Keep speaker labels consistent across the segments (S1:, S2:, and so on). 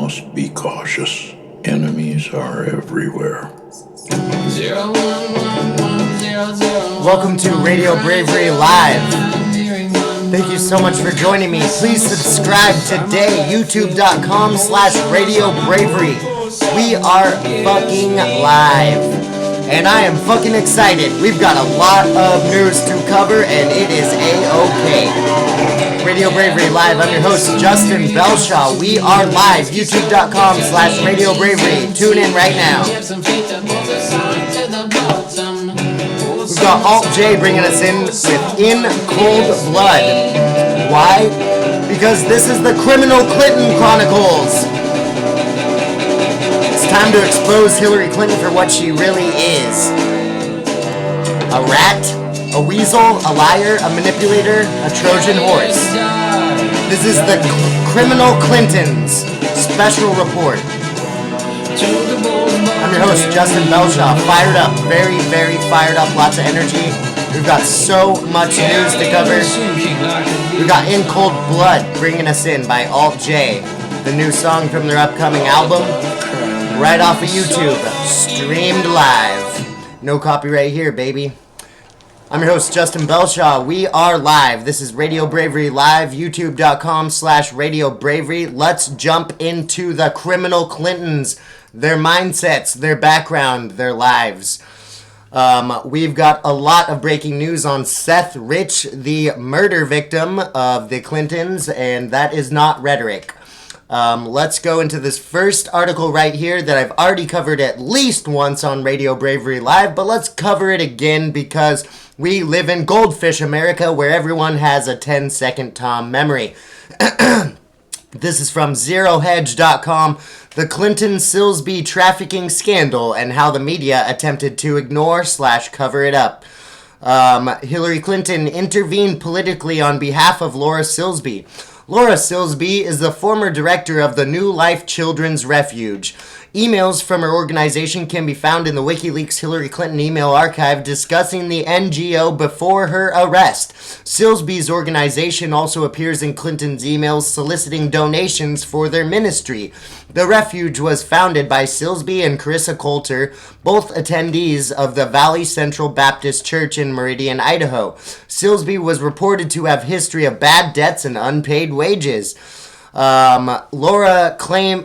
S1: must be cautious. Enemies are everywhere.
S2: 0111000. Welcome to Radio Bravery Live. Thank you so much for joining me. Please subscribe today, youtube.com/RadioBravery. We are fucking live. And I am fucking excited. We've got a lot of news to cover, and it is A-OK. Radio Bravery Live. I'm your host, Justin Bellshaw. We are live, youtube.com/RadioBravery. Tune in right now. We've got Alt J bringing us in with In Cold Blood. Why? Because this is the Criminal Clinton Chronicles. It's time to expose Hillary Clinton for what she really is. A rat, a weasel, a liar, a manipulator, a Trojan horse. This is the Criminal Clintons Special Report. I'm your host, Justin Bellshaw. Fired up, very, very fired up, lots of energy. We've got so much news to cover. We've got In Cold Blood bringing us in by Alt J, the new song from their upcoming album, right off of YouTube, streamed live. No copyright here, baby. I'm your host, Justin Bellshaw. We are live. This is Radio Bravery Live, youtube.com/RadioBravery. Let's jump into the Criminal Clintons, their mindsets, their background, their lives. We've got a lot of breaking news on Seth Rich, the murder victim of the Clintons, and that is not rhetoric. Let's go into this first article right here that I've already covered at least once on Radio Bravery Live, but let's cover it again because we live in Goldfish America where everyone has a 10-second Tom memory. This is from ZeroHedge.com, the Clinton-Silsby trafficking scandal and how the media attempted to ignore/cover it up. Hillary Clinton intervened politically on behalf of Laura Silsby. Laura Silsby is the former director of the New Life Children's Refuge. Emails from her organization can be found in the WikiLeaks Hillary Clinton email archive discussing the NGO before her arrest. Silsby's organization also appears in Clinton's emails soliciting donations for their ministry. The refuge was founded by Silsby and Carissa Coulter, both attendees of the Valley Central Baptist Church in Meridian, Idaho. Silsby was reported to have history of bad debts and unpaid wages. Laura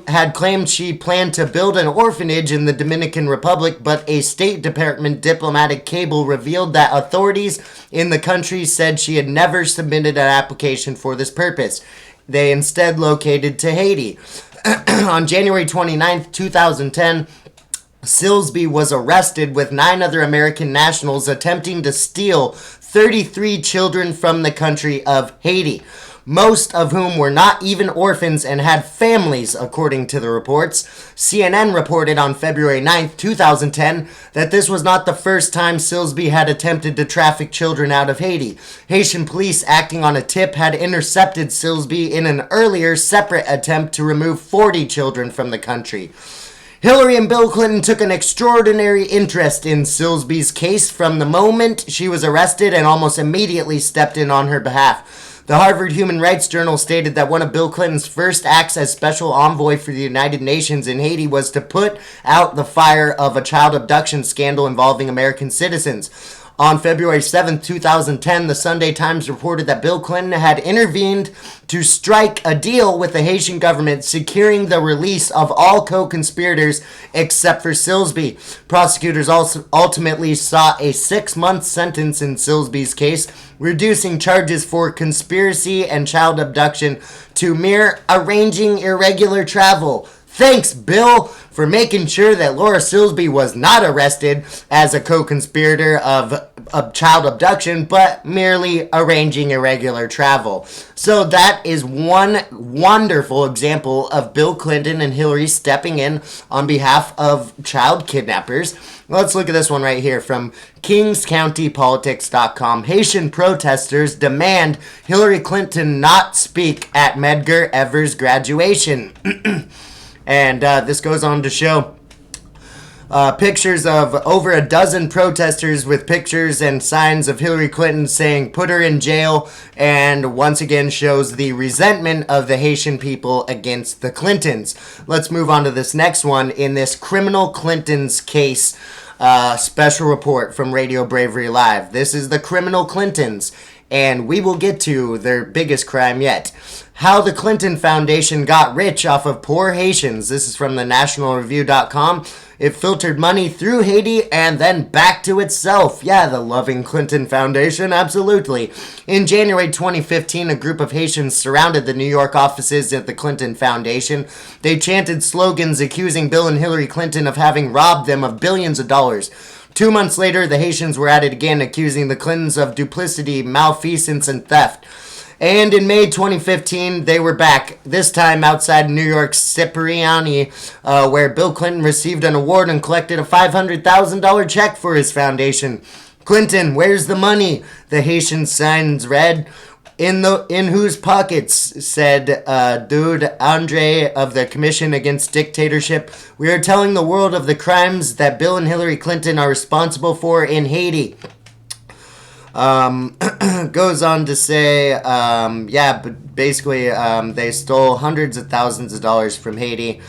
S2: had claimed she planned to build an orphanage in the Dominican Republic, but a State Department diplomatic cable revealed that authorities in the country said she had never submitted an application for this purpose. They instead located to Haiti. On January 29th, 2010, Silsby was arrested with 9 other American nationals attempting to steal 33 children from the country of Haiti, most of whom were not even orphans and had families, according to the reports. CNN reported on February 9th, 2010, that this was not the first time Silsby had attempted to traffic children out of Haiti. Haitian police, acting on a tip, had intercepted Silsby in an earlier, separate attempt to remove 40 children from the country. Hillary and Bill Clinton took an extraordinary interest in Silsby's case from the moment she was arrested and almost immediately stepped in on her behalf. The Harvard Human Rights Journal stated that one of Bill Clinton's first acts as special envoy for the United Nations in Haiti was to put out the fire of a child abduction scandal involving American citizens. On February 7, 2010, the Sunday Times reported that Bill Clinton had intervened to strike a deal with the Haitian government, securing the release of all co-conspirators except for Silsby. Prosecutors also ultimately sought a 6-month sentence in Silsby's case, reducing charges for conspiracy and child abduction to mere arranging irregular travel. Thanks, Bill, for making sure that Laura Silsby was not arrested as a co-conspirator of child abduction, but merely arranging irregular travel. So that is one wonderful example of Bill Clinton and Hillary stepping in on behalf of child kidnappers. Let's look at this one right here from KingsCountyPolitics.com. Haitian protesters demand Hillary Clinton not speak at Medgar Evers' graduation. And this goes on to show Pictures of over a dozen protesters with pictures and signs of Hillary Clinton saying put her in jail, and once again shows the resentment of the Haitian people against the Clintons. Let's move on to this next one in this criminal Clintons case special report from Radio Bravery Live. This is the criminal Clintons, and we will get to their biggest crime yet. How the Clinton Foundation got rich off of poor Haitians. This is from the nationalreview.com. It filtered money through Haiti and then back to itself. Yeah, the loving Clinton Foundation, absolutely. In January 2015, a group of Haitians surrounded the New York offices of the Clinton Foundation. They chanted slogans accusing Bill and Hillary Clinton of having robbed them of billions of dollars. 2 months later, the Haitians were at it again, accusing the Clintons of duplicity, malfeasance, and theft. And in May 2015, they were back, this time outside New York's Cipriani, where Bill Clinton received an award and collected a $500,000 check for his foundation. Clinton, where's the money? The Haitian signs read. In whose pockets, said Dude Andre of the Commission Against Dictatorship. We are telling the world of the crimes that Bill and Hillary Clinton are responsible for in Haiti. Goes on to say, but basically, they stole hundreds of thousands of dollars from Haiti.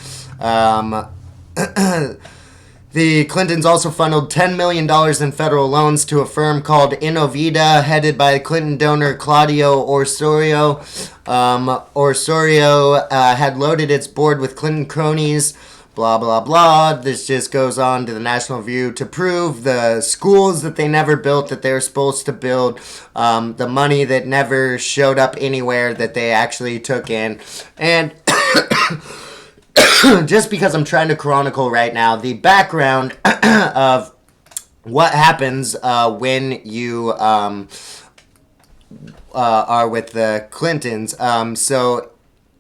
S2: The Clintons also funneled $10 million in federal loans to a firm called Innovida, headed by Clinton donor Claudio Osorio. Osorio had loaded its board with Clinton cronies. Blah, blah, blah. This just goes on to the National Review to prove the schools that they never built that they were supposed to build, the money that never showed up anywhere that they actually took in. And just because I'm trying to chronicle right now the background of what happens when you are with the Clintons. So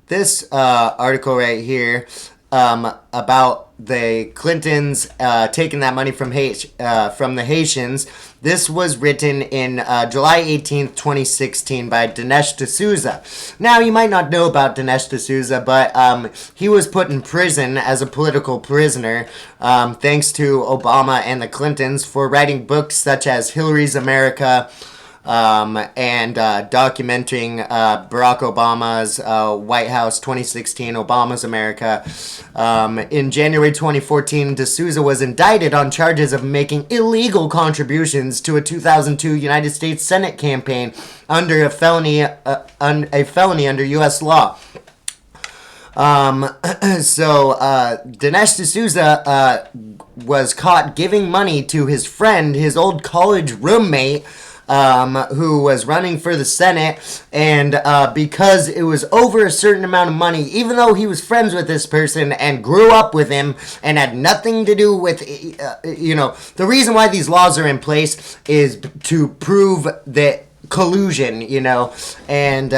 S2: this article right here about the Clintons taking that money from the Haitians. This was written in July 18th, 2016 by Dinesh D'Souza. Now, you might not know about Dinesh D'Souza, but he was put in prison as a political prisoner thanks to Obama and the Clintons for writing books such as Hillary's America, and documenting Barack Obama's White House 2016, Obama's America. In January 2014, D'Souza was indicted on charges of making illegal contributions to a 2002 United States Senate campaign under a felony under U.S. law. Dinesh D'Souza was caught giving money to his friend, his old college roommate, who was running for the Senate, and because it was over a certain amount of money, even though he was friends with this person and grew up with him and had nothing to do with, the reason why these laws are in place is to prove that collusion, and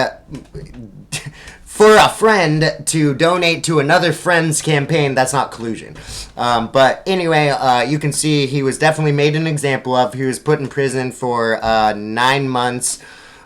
S2: for a friend to donate to another friend's campaign, that's not collusion. But anyway, you can see he was definitely made an example of. He was put in prison for 9 months,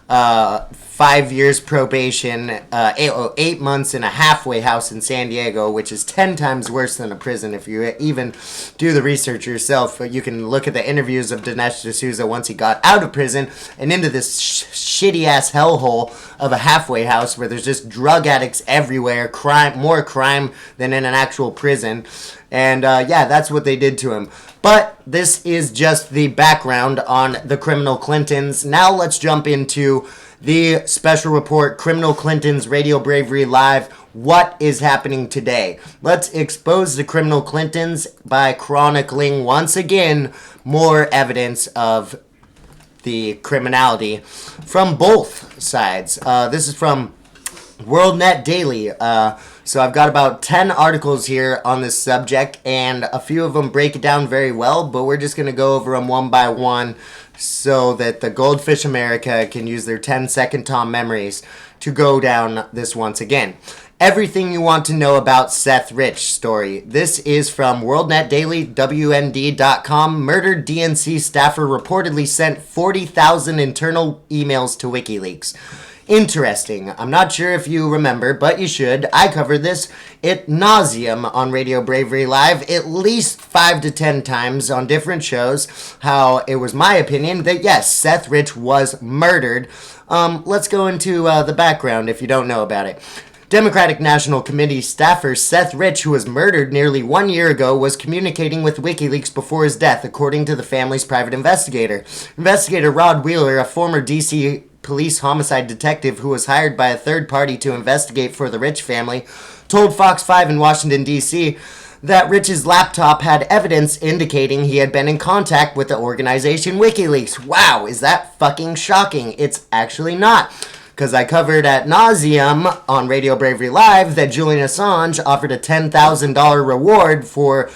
S2: 5 years probation, 8 months in a halfway house in San Diego, which is 10 times worse than a prison. If you even do the research yourself, you can look at the interviews of Dinesh D'Souza once he got out of prison and into this shitty-ass hellhole of a halfway house where there's just drug addicts everywhere, more crime than in an actual prison. And that's what they did to him. But this is just the background on the criminal Clintons. Now let's jump into the special report, Criminal Clintons, Radio Bravery Live. What is happening today? Let's expose the criminal Clintons by chronicling once again more evidence of the criminality from both sides. This is from WorldNet Daily. So I've got about 10 articles here on this subject, and a few of them break it down very well, but we're just going to go over them one by one so that the Goldfish America can use their 10-second Tom memories to go down this once again. Everything you want to know about Seth Rich story. This is from WorldNet Daily, WND.com. Murdered DNC staffer reportedly sent 40,000 internal emails to WikiLeaks. Interesting. I'm not sure if you remember, but you should. I covered this ad nauseum on Radio Bravery Live at least 5 to 10 times on different shows, how it was my opinion that yes, Seth Rich was murdered. Let's go into the background if you don't know about it. Democratic National Committee staffer Seth Rich, who was murdered nearly 1 year ago, was communicating with WikiLeaks before his death, according to the family's private investigator. Investigator Rod Wheeler, a former D.C. police homicide detective who was hired by a third party to investigate for the Rich family, told Fox 5 in Washington, D.C., that Rich's laptop had evidence indicating he had been in contact with the organization WikiLeaks. Wow, is that fucking shocking? It's actually not. Because I covered ad nauseum on Radio Bravery Live that Julian Assange offered a $10,000 reward for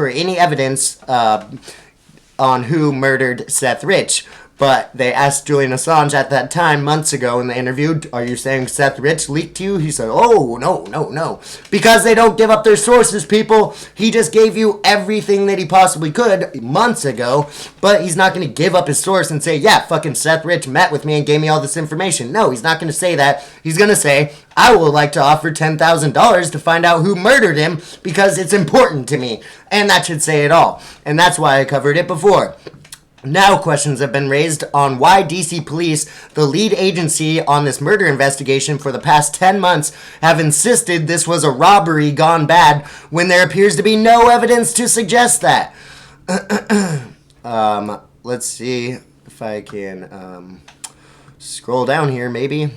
S2: any evidence on who murdered Seth Rich. But they asked Julian Assange at that time, months ago in the interview, are you saying Seth Rich leaked to you? He said, oh, no. Because they don't give up their sources, people. He just gave you everything that he possibly could months ago, but he's not going to give up his source and say, yeah, fucking Seth Rich met with me and gave me all this information. No, he's not going to say that. He's going to say, I would like to offer $10,000 to find out who murdered him because it's important to me. And that should say it all. And that's why I covered it before. Now questions have been raised on why DC police, the lead agency on this murder investigation for the past 10 months, have insisted this was a robbery gone bad when there appears to be no evidence to suggest that. Let's see if I can scroll down here, maybe.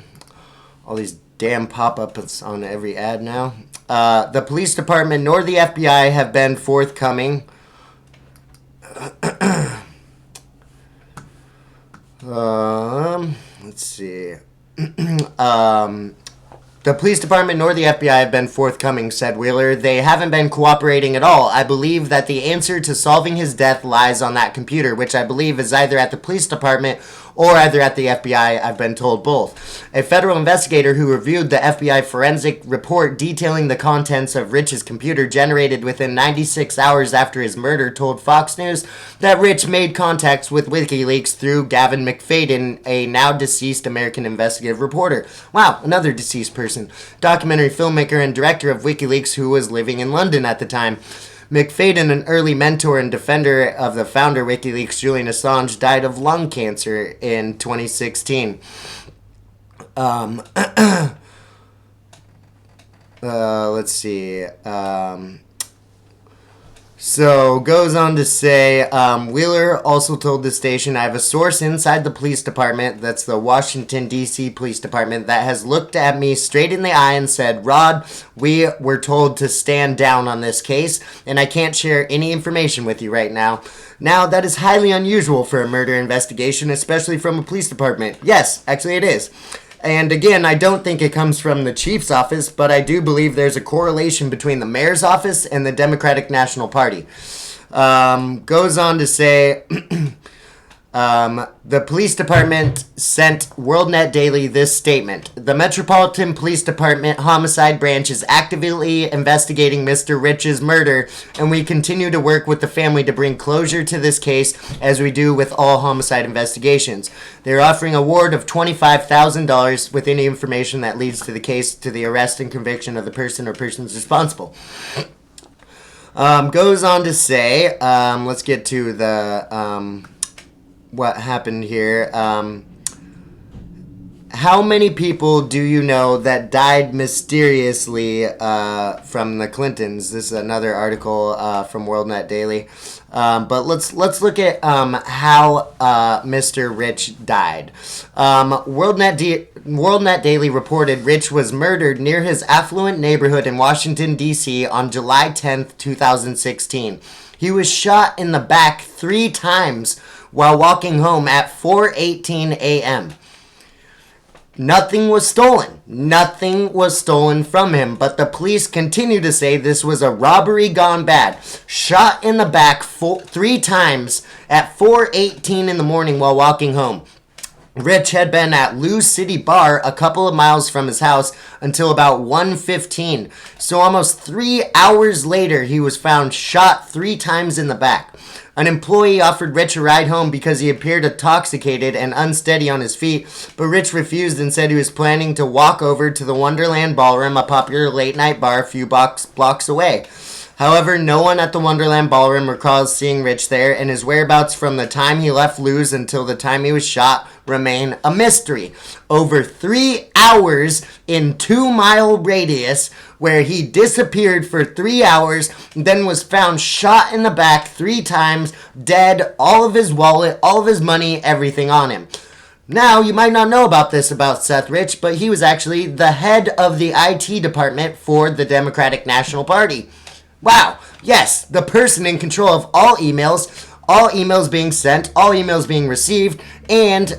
S2: All these damn pop-ups on every ad now. The police department nor the FBI have been forthcoming. Let's see. The police department nor the FBI have been forthcoming, said Wheeler. They haven't been cooperating at all. I believe that the answer to solving his death lies on that computer, which I believe is either at the police department or either at the FBI. I've been told both. A federal investigator who reviewed the FBI forensic report detailing the contents of Rich's computer generated within 96 hours after his murder told Fox News that Rich made contacts with WikiLeaks through Gavin McFadden, a now deceased American investigative reporter. Wow, another deceased person. Documentary filmmaker and director of WikiLeaks who was living in London at the time. McFadden, an early mentor and defender of the founder WikiLeaks, Julian Assange, died of lung cancer in 2016. Let's see. So, goes on to say, Wheeler also told the station, I have a source inside the police department, that's the Washington, D.C. Police Department, that has looked at me straight in the eye and said, Rod, we were told to stand down on this case, and I can't share any information with you right now. Now, that is highly unusual for a murder investigation, especially from a police department. Yes, actually it is. And again, I don't think it comes from the chief's office, but I do believe there's a correlation between the mayor's office and the Democratic National Party. Goes on to say, the police department sent WorldNet Daily this statement. The Metropolitan Police Department Homicide Branch is actively investigating Mr. Rich's murder, and we continue to work with the family to bring closure to this case as we do with all homicide investigations. They're offering a reward of $25,000 with any information that leads to the case to the arrest and conviction of the person or persons responsible. Goes on to say, let's get to the... what happened here. How many people do you know that died mysteriously from the Clintons? This is another article from WorldNet Daily. But let's look at how Mr. Rich died. WorldNet Daily reported Rich was murdered near his affluent neighborhood in Washington, D.C. on July 10th, 2016. He was shot in the back 3 times while walking home at 4:18 a.m. Nothing was stolen. Nothing was stolen from him, but the police continue to say this was a robbery gone bad. Shot in the back 3 times at 4:18 in the morning while walking home. Rich had been at Lou's City Bar a couple of miles from his house until about 1:15. So almost 3 hours later, he was found shot 3 times in the back. An employee offered Rich a ride home because he appeared intoxicated and unsteady on his feet, but Rich refused and said he was planning to walk over to the Wonderland Ballroom, a popular late-night bar a few blocks away. However, no one at the Wonderland Ballroom recalls seeing Rich there, and his whereabouts from the time he left Lou's until the time he was shot remain a mystery. Over 3 hours in 2-mile radius, where he disappeared for 3 hours, then was found shot in the back 3 times, dead, all of his wallet, all of his money, everything on him. Now, you might not know about this about Seth Rich, but he was actually the head of the IT department for the Democratic National Party. Wow, yes, the person in control of all emails being sent, all emails being received, and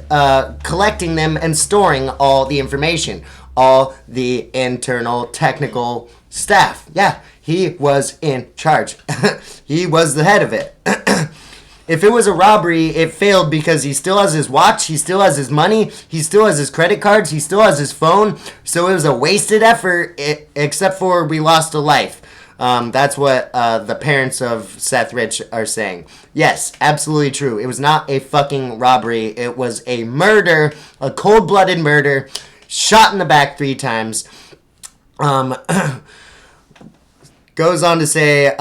S2: collecting them and storing all the information, all the internal technical staff. Yeah, he was in charge. He was the head of it. If it was a robbery, it failed because he still has his watch, he still has his money, he still has his credit cards, he still has his phone, so it was a wasted effort, except for we lost a life. That's what the parents of Seth Rich are saying. Yes, absolutely true. It was not a fucking robbery. It was a murder, a cold-blooded murder, shot in the back 3 times. Goes on to say,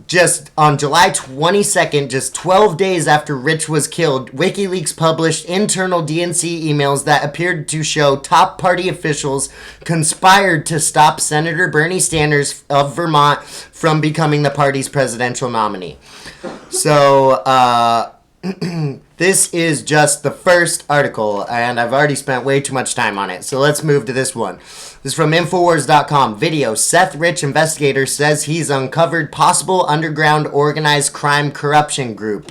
S2: just on July 22nd, just 12 days after Rich was killed, WikiLeaks published internal DNC emails that appeared to show top party officials conspired to stop Senator Bernie Sanders of Vermont from becoming the party's presidential nominee. So, this is just the first article, and I've already spent way too much time on it. So let's move to this one. This is from Infowars.com. Video. Seth Rich investigator says he's uncovered possible underground organized crime corruption group.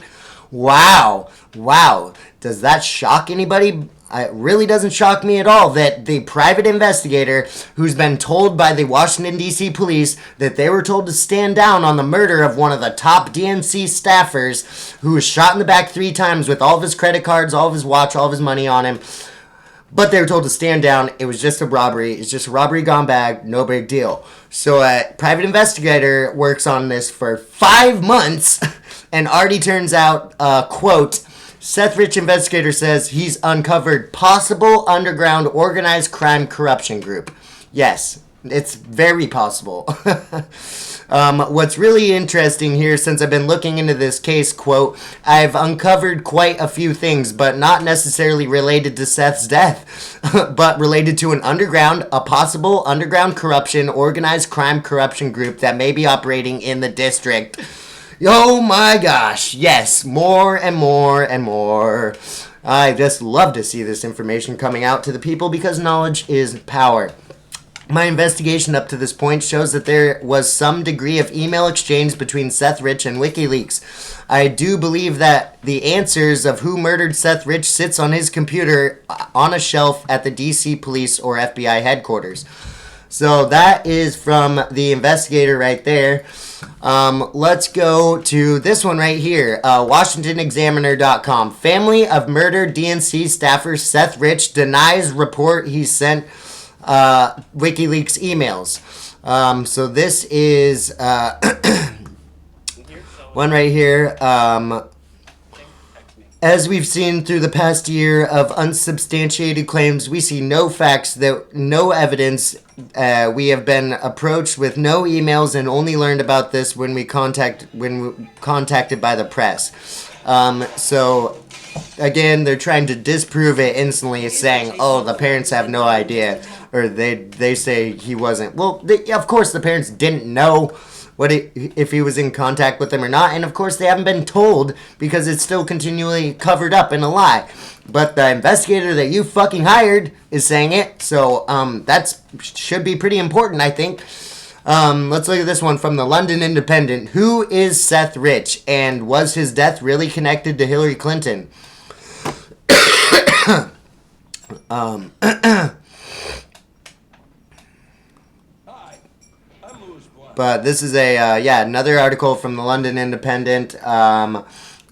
S2: Wow. Wow. Does that shock anybody? It really doesn't shock me at all that the private investigator who's been told by the Washington, D.C. police that they were told to stand down on the murder of one of the top DNC staffers who was shot in the back 3 times with all of his credit cards, all of his watch, all of his money on him. But they were told to stand down. It was just a robbery. It's just a robbery gone bad. No big deal. So a private investigator works on this for 5 months and already turns out, quote, Seth Rich investigator says he's uncovered possible underground organized crime corruption group. Yes, it's very possible. What's really interesting here, since I've been looking into this case, quote, I've uncovered quite a few things, but not necessarily related to Seth's death, but related to a possible underground corruption, organized crime corruption group that may be operating in the district. Oh my gosh, yes, more and more and more. I just love to see this information coming out to the people because knowledge is power. My investigation up to this point shows that there was some degree of email exchange between Seth Rich and WikiLeaks. I do believe that the answers of who murdered Seth Rich sits on his computer on a shelf at the DC police or FBI headquarters. So that is from the investigator right there. Let's go to this one right here. WashingtonExaminer.com. Family of murdered DNC staffer Seth Rich denies report he sent WikiLeaks emails. So this is one right here. As we've seen through the past year of unsubstantiated claims, we see no facts, no evidence. We have been approached with no emails and only learned about this when contacted by the press. So again, they're trying to disprove it instantly, saying, "Oh, the parents have no idea," or they say he wasn't. Well, of course, the parents didn't know if he was in contact with them or not, and of course they haven't been told because it's still continually covered up in a lie. But the investigator that you fucking hired is saying it, so that should be pretty important, I think. Let's look at this one from the London Independent. Who is Seth Rich, and was his death really connected to Hillary Clinton? But this is another article from the London Independent.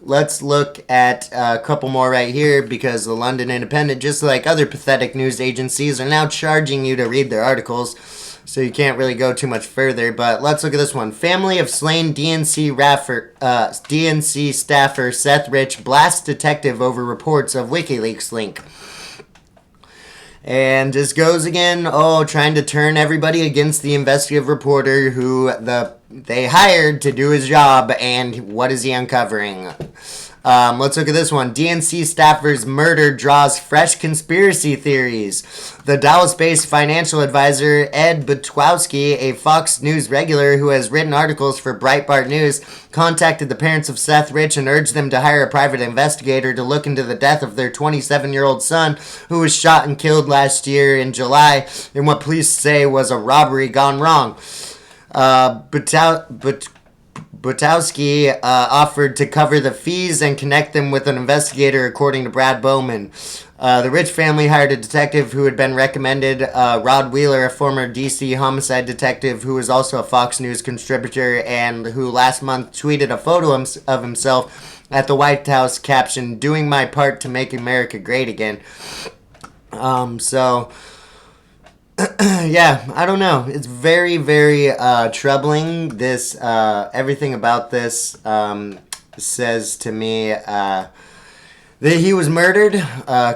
S2: let's look at a couple more right here, because the London Independent, just like other pathetic news agencies, are now charging you to read their articles, so you can't really go too much further. But let's look at this one. Family of slain DNC staffer Seth Rich blasts detective over reports of WikiLeaks link. And just goes again, trying to turn everybody against the investigative reporter who they hired to do his job, and what is he uncovering? Let's look at this one. DNC staffer's murder draws fresh conspiracy theories. The Dallas-based financial advisor Ed Butchowski, a Fox News regular who has written articles for Breitbart News, contacted the parents of Seth Rich and urged them to hire a private investigator to look into the death of their 27-year-old son, who was shot and killed last year in July in what police say was a robbery gone wrong. Butchowski offered to cover the fees and connect them with an investigator, according to Brad Bowman. The Rich family hired a detective who had been recommended, Rod Wheeler, a former D.C. homicide detective who was also a Fox News contributor and who last month tweeted a photo of himself at the White House captioned, "Doing my part to make America great again." Yeah, I don't know. It's very, very troubling. This everything about this says to me that he was murdered.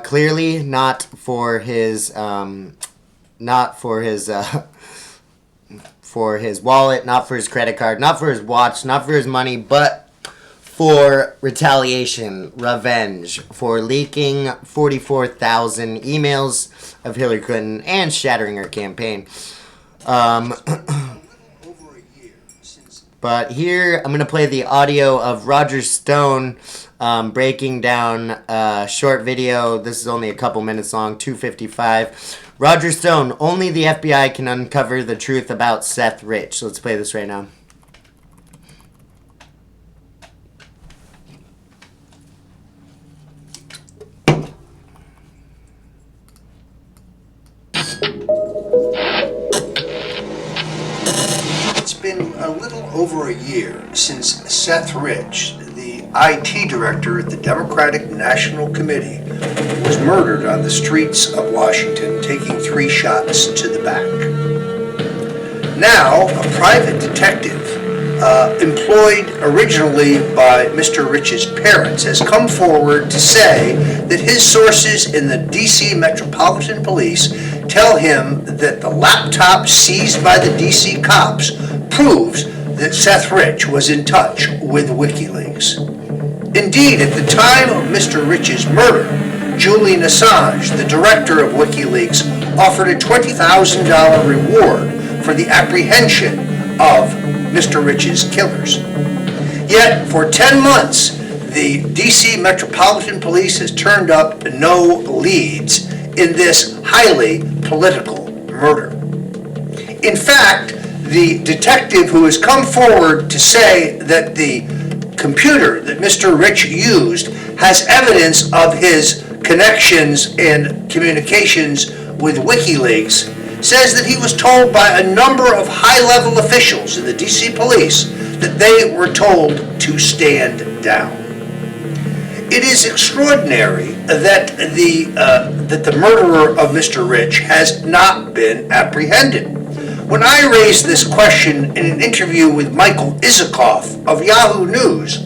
S2: Clearly, not for his for his wallet, not for his credit card, not for his watch, not for his money, but for retaliation, revenge, for leaking 44,000 emails of Hillary Clinton and shattering her campaign. But here, I'm going to play the audio of Roger Stone breaking down a short video. This is only a couple minutes long, 2:55. Roger Stone, only the FBI can uncover the truth about Seth Rich. So let's play this right now.
S3: It's been a little over a year since Seth Rich, the IT director at the Democratic National Committee, was murdered on the streets of Washington, taking 3 shots to the back. Now, a private detective employed originally by Mr. Rich's parents has come forward to say that his sources in the D.C. Metropolitan Police tell him that the laptop seized by the D.C. cops proves that Seth Rich was in touch with WikiLeaks. Indeed, at the time of Mr. Rich's murder, Julian Assange, the director of WikiLeaks, offered a $20,000 reward for the apprehension of Mr. Rich's killers. Yet, for 10 months, the D.C. Metropolitan Police has turned up no leads in this highly political murder. In fact, the detective who has come forward to say that the computer that Mr. Rich used has evidence of his connections and communications with WikiLeaks says that he was told by a number of high-level officials in the D.C. police that they were told to stand down. It is extraordinary that the murderer of Mr. Rich has not been apprehended. When I raised this question in an interview with Michael Isikoff of Yahoo News,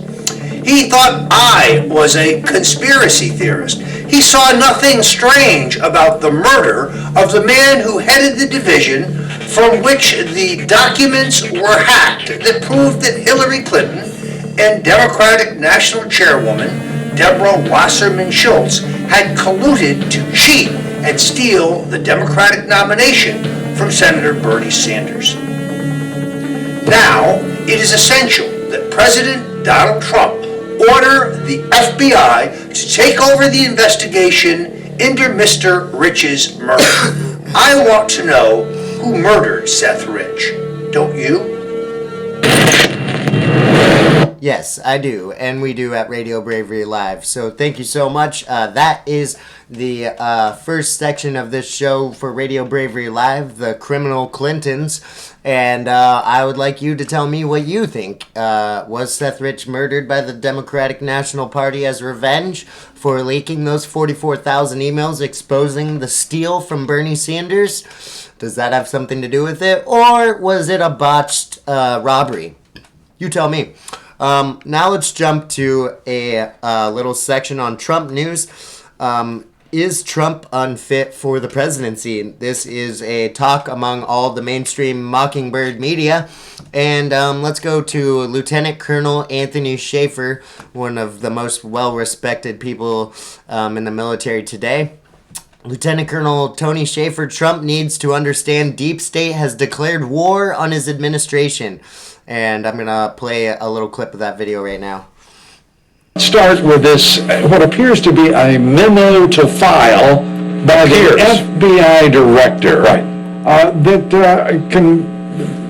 S3: he thought I was a conspiracy theorist. He saw nothing strange about the murder of the man who headed the division from which the documents were hacked that proved that Hillary Clinton and Democratic National Chairwoman Deborah Wasserman Schultz had colluded to cheat and steal the Democratic nomination from Senator Bernie Sanders. Now, it is essential that President Donald Trump order the FBI to take over the investigation into Mr. Rich's murder. I want to know who murdered Seth Rich. Don't you?
S2: Yes, I do, and we do at Radio Bravery Live. So thank you so much. That is the first section of this show for Radio Bravery Live, the Criminal Clintons. And I would like you to tell me what you think. Was Seth Rich murdered by the Democratic National Party as revenge for leaking those 44,000 emails exposing the steal from Bernie Sanders? Does that have something to do with it? Or was it a botched robbery? You tell me. Now let's jump to a little section on Trump news. Is Trump unfit for the presidency? This is a talk among all the mainstream Mockingbird media. And let's go to Lieutenant Colonel Anthony Schaefer, one of the most well-respected people in the military today. Lieutenant Colonel Tony Schaefer, Trump needs to understand deep state has declared war on his administration. And I'm going to play a little clip of that video right now.
S4: Start with this, what appears to be a memo to file by the FBI director.
S5: Right.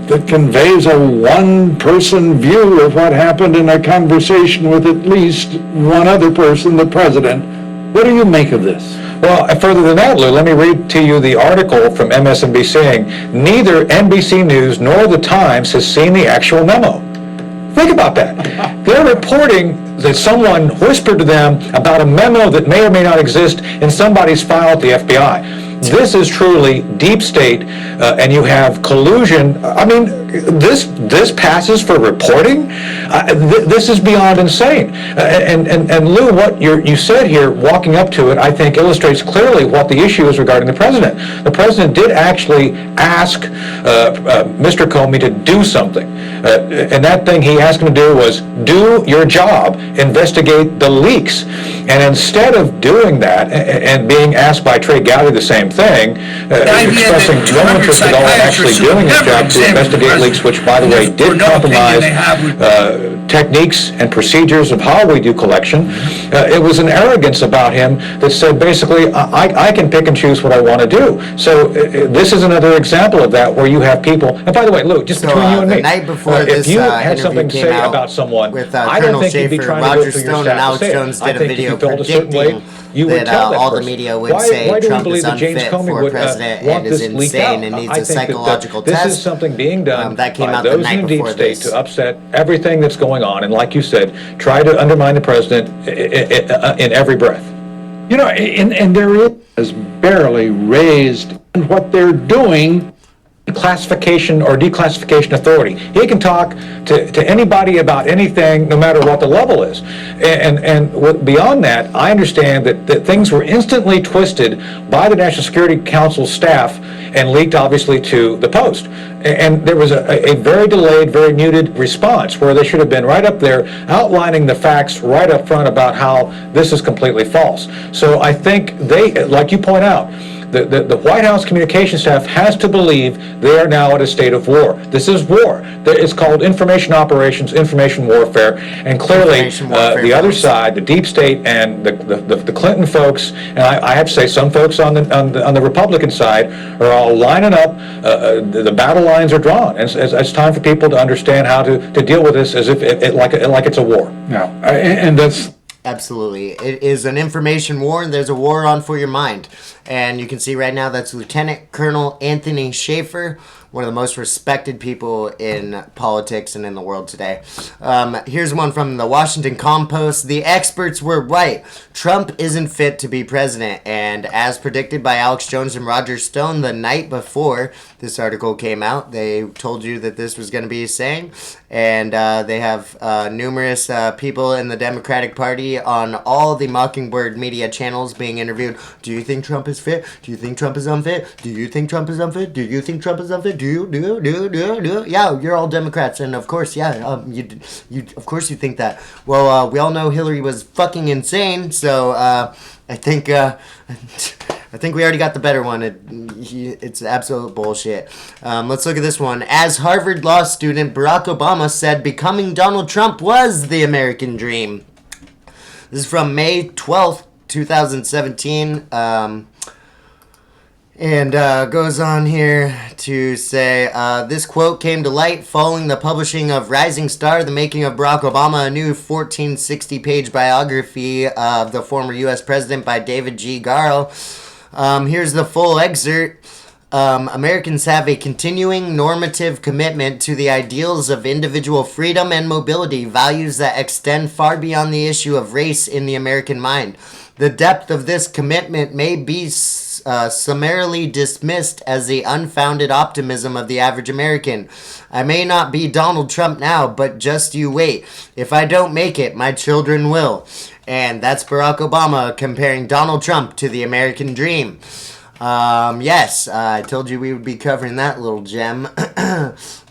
S4: That conveys a one-person view of what happened in a conversation with at least one other person, the president. What do you make of this?
S5: Well, further than that, Lou, let me read to you the article from MSNBC saying neither NBC News nor The Times has seen the actual memo. Think about that. They're reporting that someone whispered to them about a memo that may or may not exist in somebody's file at the FBI. This is truly deep state, and you have collusion. I mean, this passes for reporting. This is beyond insane. And Lou, what you said here, walking up to it, I think illustrates clearly what the issue is regarding the president. The president did actually ask Mr. Comey to do something, and that thing he asked him to do was do your job, investigate the leaks. And instead of doing that and being asked by Trey Gowdy the same thing, expressing no interest at all in actually doing his job to investigate leaks, which, by the way, did compromise techniques and procedures of how we do collection. It was an arrogance about him that said, basically, I can pick and choose what I want to do. So this is another example of that, where you have people, and by the way, Lou, just between you and me,
S2: the night before
S5: if you have something to say about someone,
S2: with
S5: I don't think you'd be
S2: Schaefer,
S5: trying to
S2: Roger
S5: go through your
S2: Stone,
S5: staff
S2: and Alex
S5: to say
S2: Jones
S5: it. I
S2: did a
S5: think if
S2: video
S5: you felt a certain way,
S2: predicting
S5: you would
S2: that
S5: tell that
S2: all the
S5: person.
S2: media would
S5: Why
S2: say
S5: do we
S2: Trump
S5: believe
S2: is
S5: that James
S2: unfit
S5: Comey
S2: for
S5: would
S2: president
S5: want
S2: and is
S5: this leaked out?
S2: insane and needs
S5: I
S2: a
S5: think
S2: psychological
S5: that this
S2: test.
S5: is something being done
S2: that came
S5: by
S2: out the
S5: those
S2: night
S5: in the deep
S2: before
S5: state
S2: this.
S5: to upset everything that's going on, and like you said, try to undermine the president in every breath.
S4: You know, and there is barely raised in what they're doing.
S5: Classification or declassification authority. He can talk to anybody about anything, no matter what the level is. And beyond that, I understand that things were instantly twisted by the National Security Council staff and leaked, obviously, to the Post. And there was a very delayed, very muted response, where they should have been right up there outlining the facts right up front about how this is completely false. So I think they, like you point out, the White House communication staff has to believe they are now at a state of war. This is war. It's called information operations, information warfare, and clearly the other side, the deep state, and the Clinton folks, and I have to say some folks on the Republican side are all lining up. The battle lines are drawn, and it's time for people to understand how to deal with this as if like it's a war.
S4: Yeah, and that's.
S2: Absolutely. It is an information war, and there's a war on for your mind. And you can see right now that's Lieutenant Colonel Anthony Schaefer, one of the most respected people in politics and in the world today. Here's one from the Washington Compost. The experts were right. Trump isn't fit to be president. And as predicted by Alex Jones and Roger Stone the night before this article came out, they told you that this was going to be a saying. And they have numerous people in the Democratic Party on all the Mockingbird media channels being interviewed. Do you think Trump is fit? Do you think Trump is unfit? Do you think Trump is unfit? Do you think Trump is unfit? Do you? Yeah, you're all Democrats, and of course, yeah, of course you think that. Well, we all know Hillary was fucking insane, so I think we already got the better one. It's absolute bullshit. Let's look at this one. As Harvard law student Barack Obama said, becoming Donald Trump was the American dream. This is from May 12th, 2017. And goes on here to say, this quote came to light following the publishing of Rising Star, the making of Barack Obama, a new 1460-page biography of the former U.S. president by David G. Garl. Here's the full excerpt. Americans have a continuing normative commitment to the ideals of individual freedom and mobility, values that extend far beyond the issue of race in the American mind. The depth of this commitment may be summarily dismissed as the unfounded optimism of the average American. I may not be Donald Trump now, but just you wait. If I don't make it, my children will. And that's Barack Obama comparing Donald Trump to the American dream. Yes, I told you we would be covering that little gem.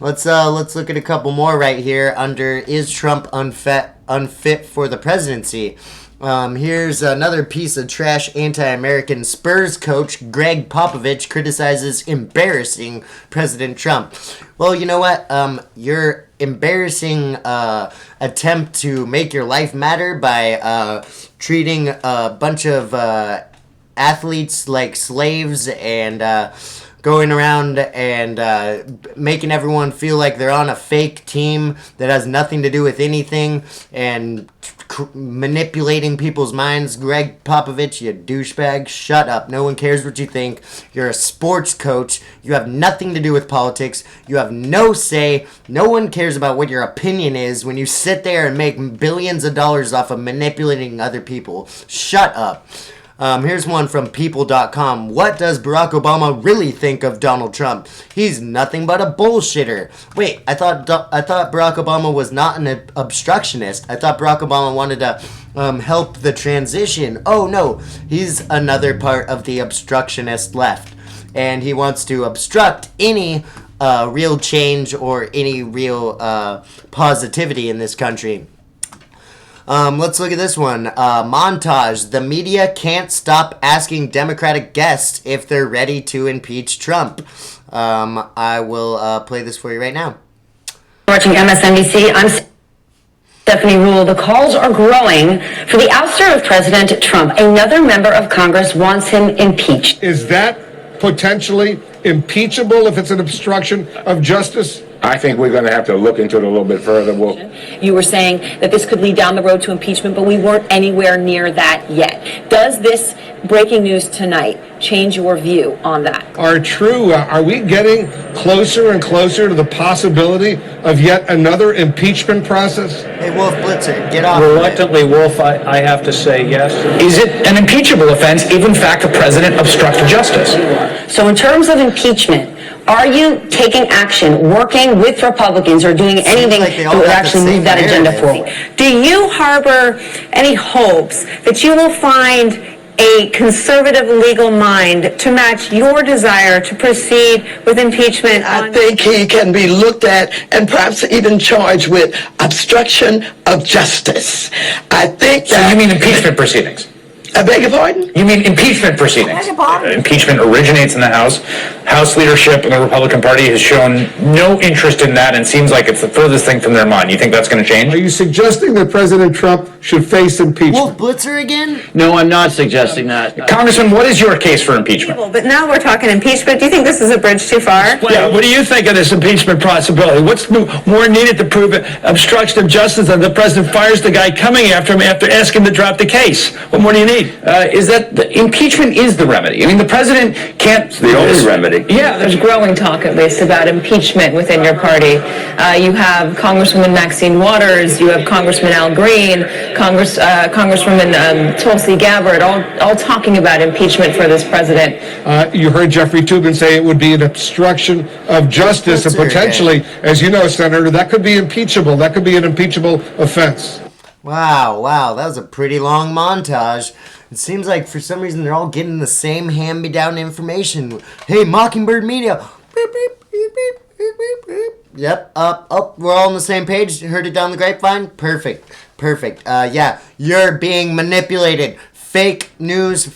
S2: Let's look at a couple more right here under Is Trump unfit for the presidency? Here's another piece of trash anti-American. Spurs coach Greg Popovich criticizes embarrassing President Trump. Well, you know what? Your embarrassing attempt to make your life matter by treating a bunch of athletes like slaves and going around and making everyone feel like they're on a fake team that has nothing to do with anything and manipulating people's minds. Greg Popovich, you douchebag, shut up. No one cares what you think. You're a sports coach. You have nothing to do with politics. You have no say. No one cares about what your opinion is when you sit there and make billions of dollars off of manipulating other people. Shut up. Here's one from People.com. What does Barack Obama really think of Donald Trump? He's nothing but a bullshitter. Wait, I thought Barack Obama was not an obstructionist. I thought Barack Obama wanted to help the transition. Oh no, he's another part of the obstructionist left, and he wants to obstruct any real change or any real positivity in this country. Let's look at this one. Montage. The media can't stop asking Democratic guests if they're ready to impeach Trump. I will play this for you right now.
S6: Watching MSNBC, I'm Stephanie Rule. The calls are growing for the ouster of President Trump. Another member of Congress wants him impeached.
S7: Is that potentially impeachable if it's an obstruction of justice?
S8: I think we're going to have to look into it a little bit further.
S9: You were saying that this could lead down the road to impeachment, but we weren't anywhere near that yet. Does this breaking news tonight change your view on that?
S7: Are we getting closer and closer to the possibility of yet another impeachment process?
S2: Hey, Wolf Blitzer, get off.
S10: Reluctantly, Wolf, I have to say yes.
S5: Is it an impeachable offense if, in fact, the president obstructs justice?
S6: So in terms of impeachment, are you taking action, working with Republicans, or doing anything that would actually move that agenda forward? Do you harbor any hopes that you will find a conservative legal mind to match your desire to proceed with impeachment?
S11: I think he can be looked at and perhaps even charged with obstruction of justice. I think that...
S5: So you mean impeachment proceedings?
S11: I beg your pardon?
S5: You mean impeachment proceedings? Impeachment originates in the House. House leadership in the Republican Party has shown no interest in that and seems like it's the furthest thing from their mind. You think that's going to change?
S7: Are you suggesting that President Trump should face impeachment?
S2: Wolf Blitzer again?
S10: No, I'm not suggesting that.
S5: Congressman, what is your case for impeachment?
S6: But now we're talking impeachment. Do you think this is a bridge too far?
S10: Yeah, what do you think of this impeachment possibility? What's more needed to prove obstruction of justice than the president fires the guy coming after him after asking him to drop the case? What more do you need?
S5: Is that impeachment is the remedy. I mean, the president can't...
S8: It's the only remedy.
S9: Yeah, there's growing talk, at least, about impeachment within your party. You have Congresswoman Maxine Waters, you have Congressman Al Green, Congresswoman Tulsi Gabbard, all talking about impeachment for this president.
S7: You heard Jeffrey Toobin say it would be an obstruction of justice, and potentially, as you know, Senator, that could be impeachable. That could be an impeachable offense.
S2: Wow, that was a pretty long montage. It seems like for some reason they're all getting the same hand-me-down information. Hey, Mockingbird Media. Beep, beep, beep, beep, beep, beep, beep. Yep, we're all on the same page. Heard it down the grapevine? Perfect. Yeah, you're being manipulated. Fake news.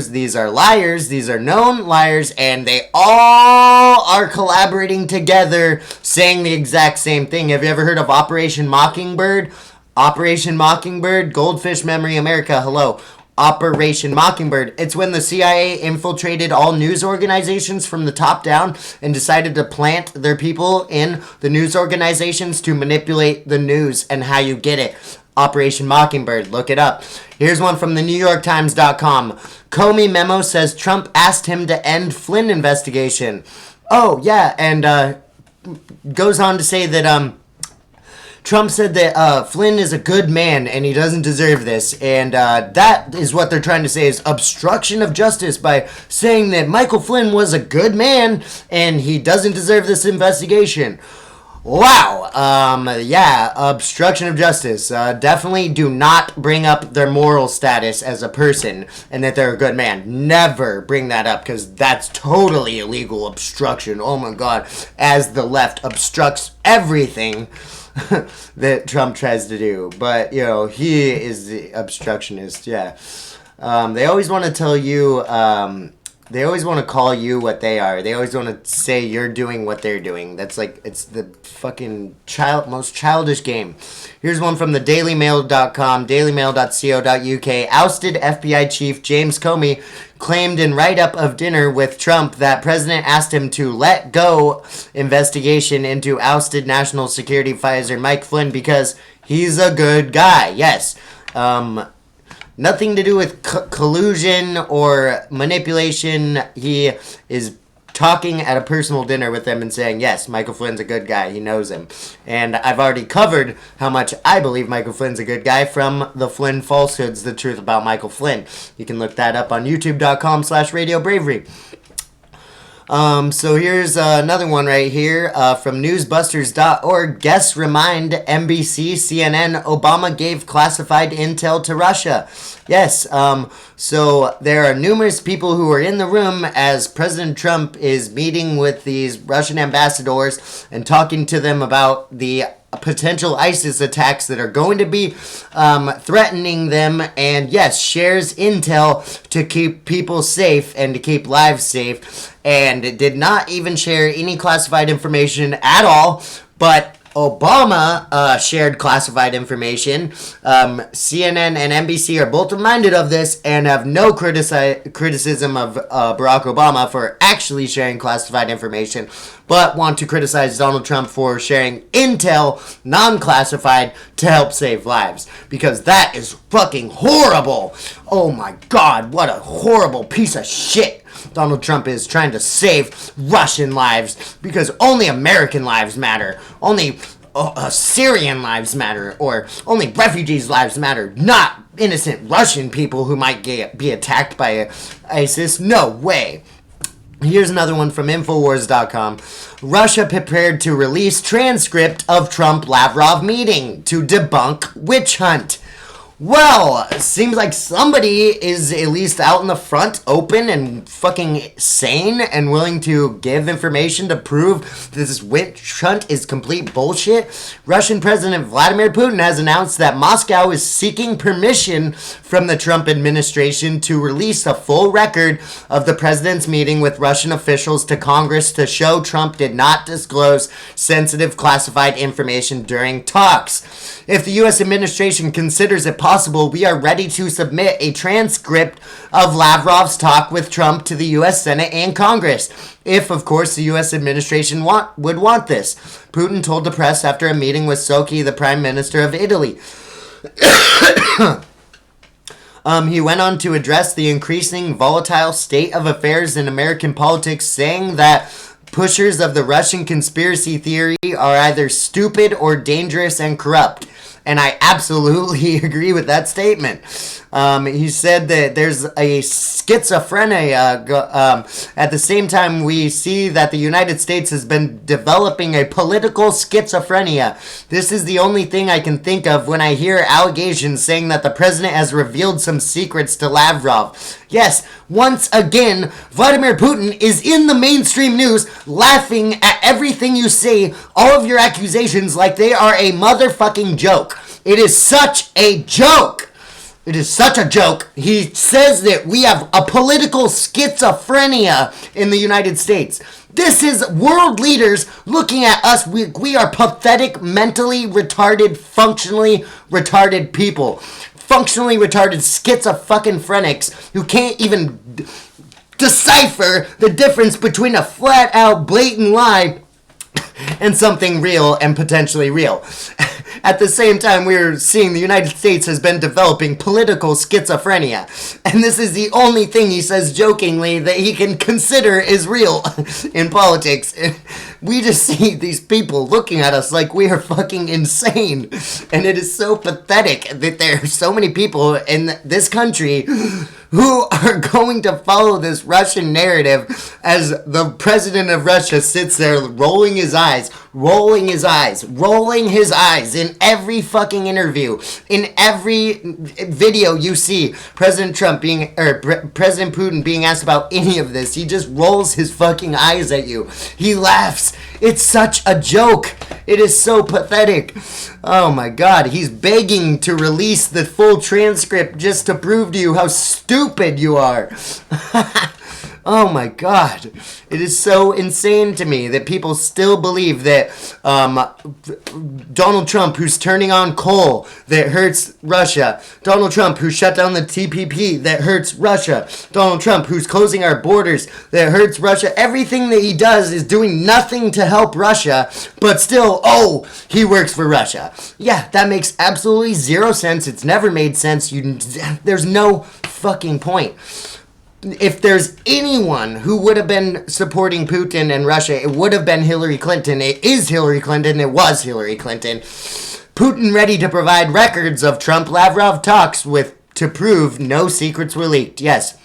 S2: These are liars. These are known liars, and they all are collaborating together saying the exact same thing. Have you ever heard of Operation Mockingbird? Operation Mockingbird, Goldfish Memory America, hello. Operation Mockingbird. It's when the CIA infiltrated all news organizations from the top down and decided to plant their people in the news organizations to manipulate the news and how you get it. Operation Mockingbird. Look it up. Here's one from the NewYorkTimes.com. Comey memo says Trump asked him to end Flynn investigation. Oh, yeah, and goes on to say that Trump said that Flynn is a good man and he doesn't deserve this. And that is what they're trying to say is obstruction of justice by saying that Michael Flynn was a good man and he doesn't deserve this investigation. Wow. Yeah, obstruction of justice. Definitely do not bring up their moral status as a person and that they're a good man. Never bring that up because that's totally illegal obstruction. Oh my God. As the left obstructs everything that Trump tries to do. But, you know, he is the obstructionist, yeah. They always want to tell you, they always want to call you what they are. They always want to say you're doing what they're doing. That's like, it's the fucking most childish game. Here's one from the dailymail.com, dailymail.co.uk. Ousted FBI chief James Comey claimed in write-up of dinner with Trump that president asked him to let go investigation into ousted national security advisor Mike Flynn because he's a good guy. Yes. Nothing to do with collusion or manipulation. He is talking at a personal dinner with them and saying, yes, Michael Flynn's a good guy. He knows him. And I've already covered how much I believe Michael Flynn's a good guy from the Flynn Falsehoods, the truth about Michael Flynn. You can look that up on youtube.com/RadioBravery. So here's another one right here from newsbusters.org. Guests remind NBC, CNN, Obama gave classified intel to Russia. Yes, so there are numerous people who are in the room as President Trump is meeting with these Russian ambassadors and talking to them about the potential ISIS attacks that are going to be threatening them, and yes, shares intel to keep people safe and to keep lives safe, and it did not even share any classified information at all, but Obama shared classified information. CNN and NBC are both reminded of this and have no criticism of Barack Obama for actually sharing classified information, but want to criticize Donald Trump for sharing intel, non-classified, to help save lives. Because that is fucking horrible. Oh my God, what a horrible piece of shit Donald Trump is trying to save Russian lives, because only American lives matter. Only Syrian lives matter, or only refugees' lives matter, not innocent Russian people who might be attacked by ISIS. No way. Here's another one from Infowars.com. Russia prepared to release transcript of Trump-Lavrov meeting to debunk witch hunt. Well, seems like somebody is at least out in the front, open and fucking sane and willing to give information to prove that this witch hunt is complete bullshit. Russian President Vladimir Putin has announced that Moscow is seeking permission from the Trump administration to release a full record of the president's meeting with Russian officials to Congress to show Trump did not disclose sensitive classified information during talks. If the U.S. administration considers it possible, we are ready to submit a transcript of Lavrov's talk with Trump to the U.S. Senate and Congress, if, of course, the U.S. administration would want this, Putin told the press after a meeting with Sochi, the Prime Minister of Italy. He went on to address the increasing volatile state of affairs in American politics, saying that pushers of the Russian conspiracy theory are either stupid or dangerous and corrupt. And I absolutely agree with that statement. He said that there's a schizophrenia. At the same time, we see that the United States has been developing a political schizophrenia. This is the only thing I can think of when I hear allegations saying that the president has revealed some secrets to Lavrov. Yes, once again, Vladimir Putin is in the mainstream news laughing at everything you say, all of your accusations, like they are a motherfucking joke. It is such a joke. It is such a joke. He says that we have a political schizophrenia in the United States. This is world leaders looking at us. We are pathetic, mentally retarded, functionally retarded people. functionally retarded schizophrenics who can't even decipher the difference between a flat-out blatant lie and something real and potentially real. At the same time, we're seeing the United States has been developing political schizophrenia. And this is the only thing he says jokingly that he can consider is real in politics. We just see these people looking at us like we are fucking insane. And it is so pathetic that there are so many people in this country who are going to follow this Russian narrative as the president of Russia sits there rolling his eyes in every fucking interview, in every video you see President President Putin being asked about any of this. He just rolls his fucking eyes at you. He laughs. It's such a joke. It is so pathetic. Oh my god, he's begging to release the full transcript just to prove to you how stupid you are. Oh my god. It is so insane to me that people still believe that Donald Trump, who's turning on coal, that hurts Russia. Donald Trump, who shut down the TPP, that hurts Russia. Donald Trump, who's closing our borders, that hurts Russia. Everything that he does is doing nothing to help Russia, but still, oh, he works for Russia. Yeah, that makes absolutely zero sense. It's never made sense. There's no fucking point. If there's anyone who would have been supporting Putin and Russia, it would have been Hillary Clinton. It is Hillary Clinton. It was Hillary Clinton. Putin ready to provide records of Trump-Lavrov talks to prove no secrets were leaked. Yes.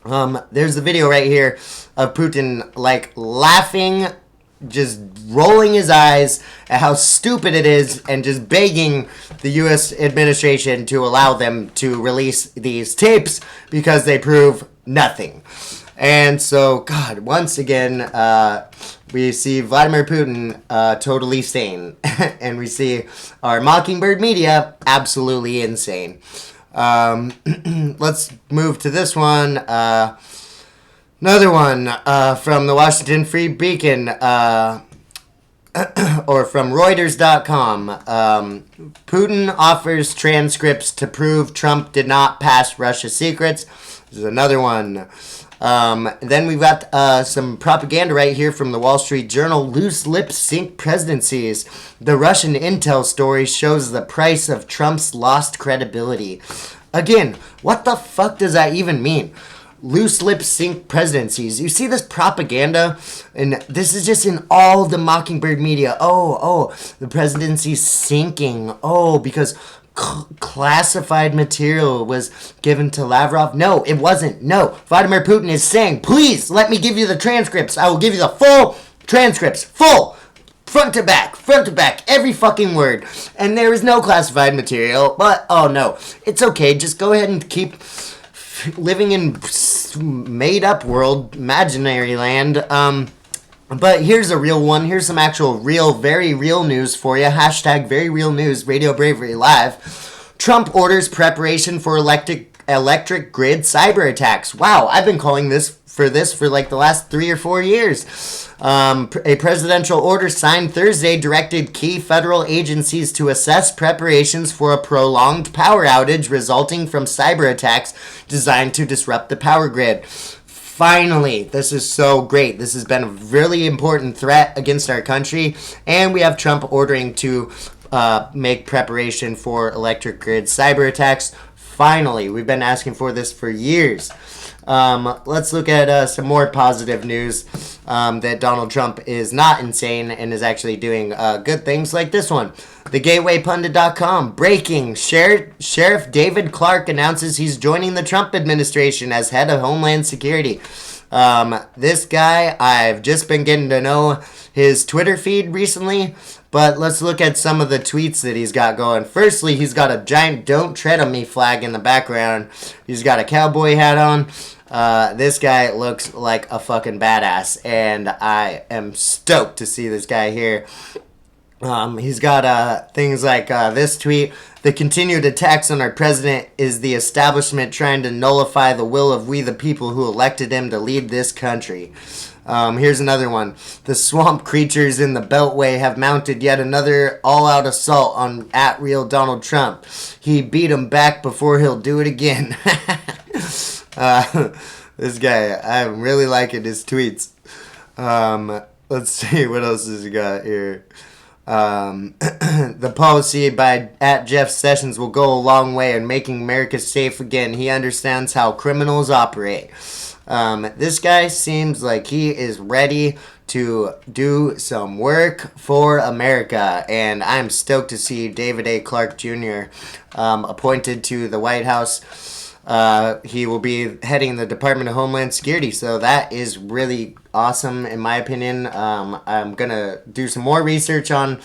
S2: There's the video right here of Putin, like, laughing, just rolling his eyes at how stupid it is and just begging the U.S. administration to allow them to release these tapes because they prove nothing. And so, God, once again, we see Vladimir Putin totally sane. And we see our Mockingbird media absolutely insane. Let's move to this one. Another one from the Washington Free Beacon, or from Reuters.com. Putin offers transcripts to prove Trump did not pass Russia secrets. This is another one. Then we've got some propaganda right here from the Wall Street Journal. Loose lips sink presidencies. The Russian intel story shows the price of Trump's lost credibility. Again, what the fuck does that even mean? Loose lips sink presidencies. You see this propaganda? And this is just in all the Mockingbird media. Oh, the presidency's sinking. Oh, because classified material was given to Lavrov. No, it wasn't. No, Vladimir Putin is saying, please let me give you the transcripts. I will give you the full transcripts. Full. Front to back, every fucking word. And there is no classified material. But, oh no, it's okay. Just go ahead and keep living in made-up world, imaginary land. But here's a real one. Here's some actual real, very real news for you. Hashtag very real news, RadioBravery Live. Trump orders preparation for electric grid cyber attacks. Wow, I've been calling this for like the last 3 or 4 years. A presidential order signed Thursday directed key federal agencies to assess preparations for a prolonged power outage resulting from cyber attacks designed to disrupt the power grid. Finally, this is so great. This has been a really important threat against our country, and we have Trump ordering to make preparation for electric grid cyber attacks. Finally, we've been asking for this for years. Let's look at some more positive news that Donald Trump is not insane and is actually doing good things like this one. TheGatewayPundit.com. Breaking. Sheriff David Clark announces he's joining the Trump administration as head of Homeland Security. This guy, I've just been getting to know his Twitter feed recently, but let's look at some of the tweets that he's got going. Firstly, he's got a giant "Don't Tread on Me" flag in the background. He's got a cowboy hat on. This guy looks like a fucking badass, and I am stoked to see this guy here. He's got things like this tweet. The continued attacks on our president is the establishment trying to nullify the will of we the people who elected him to lead this country. Here's another one. The swamp creatures in the Beltway have mounted yet another all-out assault on @real Donald Trump. He beat him back before he'll do it again. This guy, I'm really liking his tweets. Let's see, what else has he got here? The policy by @Jeff Sessions will go a long way in making America safe again. He understands how criminals operate. This guy seems like he is ready to do some work for America, and I'm stoked to see David A. Clark Jr. Appointed to the White House. He will be heading the Department of Homeland Security, so that is really awesome in my opinion. I'm gonna do some more research on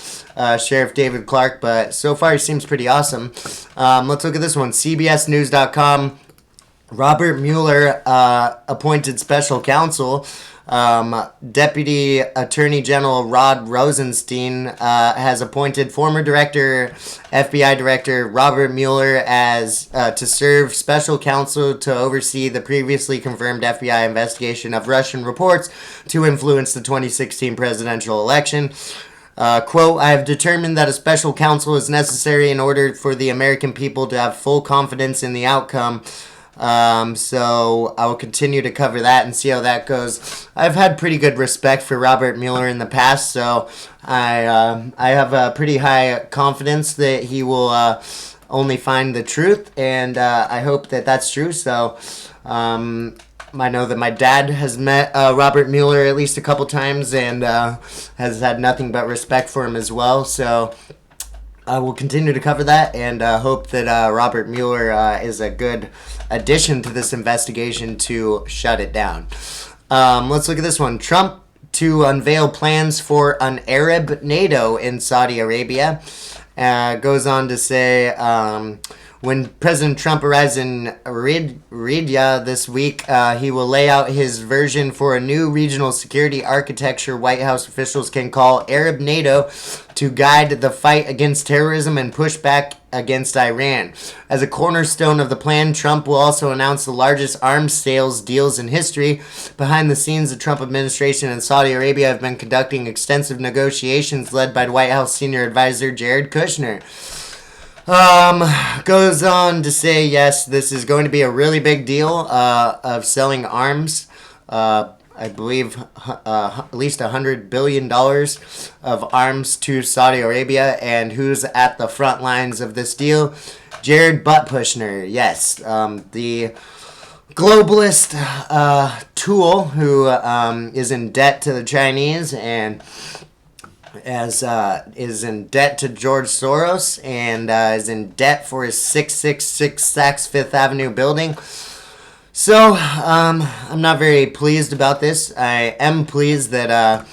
S2: Sheriff David Clark, but so far he seems pretty awesome. Let's look at this one. CBSNews.com. Robert Mueller appointed special counsel. Deputy Attorney General Rod Rosenstein has appointed former FBI Director Robert Mueller as to serve special counsel to oversee the previously confirmed FBI investigation of Russian reports to influence the 2016 presidential election. Quote, I have determined that a special counsel is necessary in order for the American people to have full confidence in the outcome. So I will continue to cover that and see how that goes. I've had pretty good respect for Robert Mueller in the past, so I have a pretty high confidence that he will only find the truth, and I hope that that's true. So I know that my dad has met Robert Mueller at least a couple times and has had nothing but respect for him as well. So I will continue to cover that and hope that Robert Mueller is a good addition to this investigation to shut it down. Let's look at this one. Trump to unveil plans for an Arab NATO in Saudi Arabia. Goes on to say, when President Trump arrives in Riyadh this week, he will lay out his version for a new regional security architecture White House officials can call Arab NATO to guide the fight against terrorism and push back against Iran. As a cornerstone of the plan, Trump will also announce the largest arms sales deals in history. Behind the scenes, the Trump administration and Saudi Arabia have been conducting extensive negotiations led by White House senior advisor Jared Kushner. Goes on to say, yes, this is going to be a really big deal of selling arms. I believe at least $100 billion of arms to Saudi Arabia. And who's at the front lines of this deal? Jared Kushner, yes. The globalist tool who is in debt to the Chinese and is in debt to George Soros and is in debt for his 666 Saks Fifth Avenue building. So, I'm not very pleased about this. I am pleased that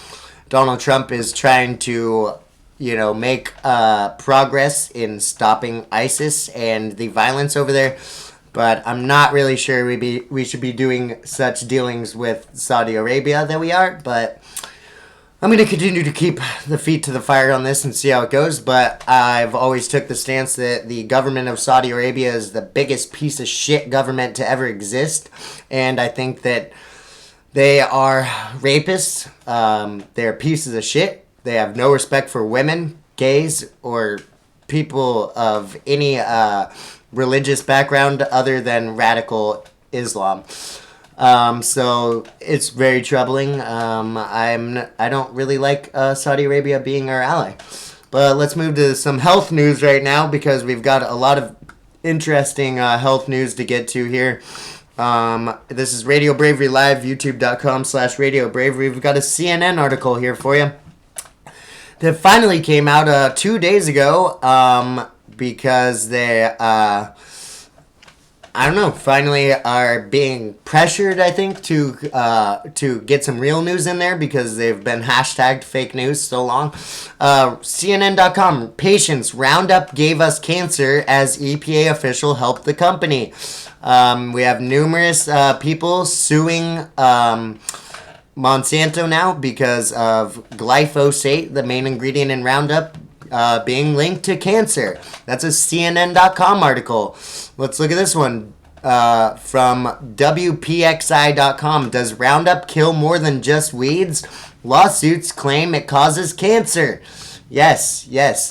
S2: Donald Trump is trying to, make progress in stopping ISIS and the violence over there. But I'm not really sure we should be doing such dealings with Saudi Arabia that we are. But I'm going to continue to keep the feet to the fire on this and see how it goes, but I've always took the stance that the government of Saudi Arabia is the biggest piece of shit government to ever exist, and I think that they are rapists, they're pieces of shit, they have no respect for women, gays, or people of any religious background other than radical Islam. So it's very troubling. I don't really like Saudi Arabia being our ally. But let's move to some health news right now because we've got a lot of interesting health news to get to here. This is Radio Bravery Live, youtube.com/RadioBravery. We've got a CNN article here for you that finally came out 2 days ago because they finally are being pressured, I think, to get some real news in there because they've been hashtagged fake news so long. CNN.com, patients, Roundup gave us cancer as EPA official helped the company. We have numerous people suing Monsanto now because of glyphosate, the main ingredient in Roundup, being linked to cancer. That's a CNN.com article. Let's look at this one from WPXI.com. Does Roundup kill more than just weeds? Lawsuits claim it causes cancer. Yes.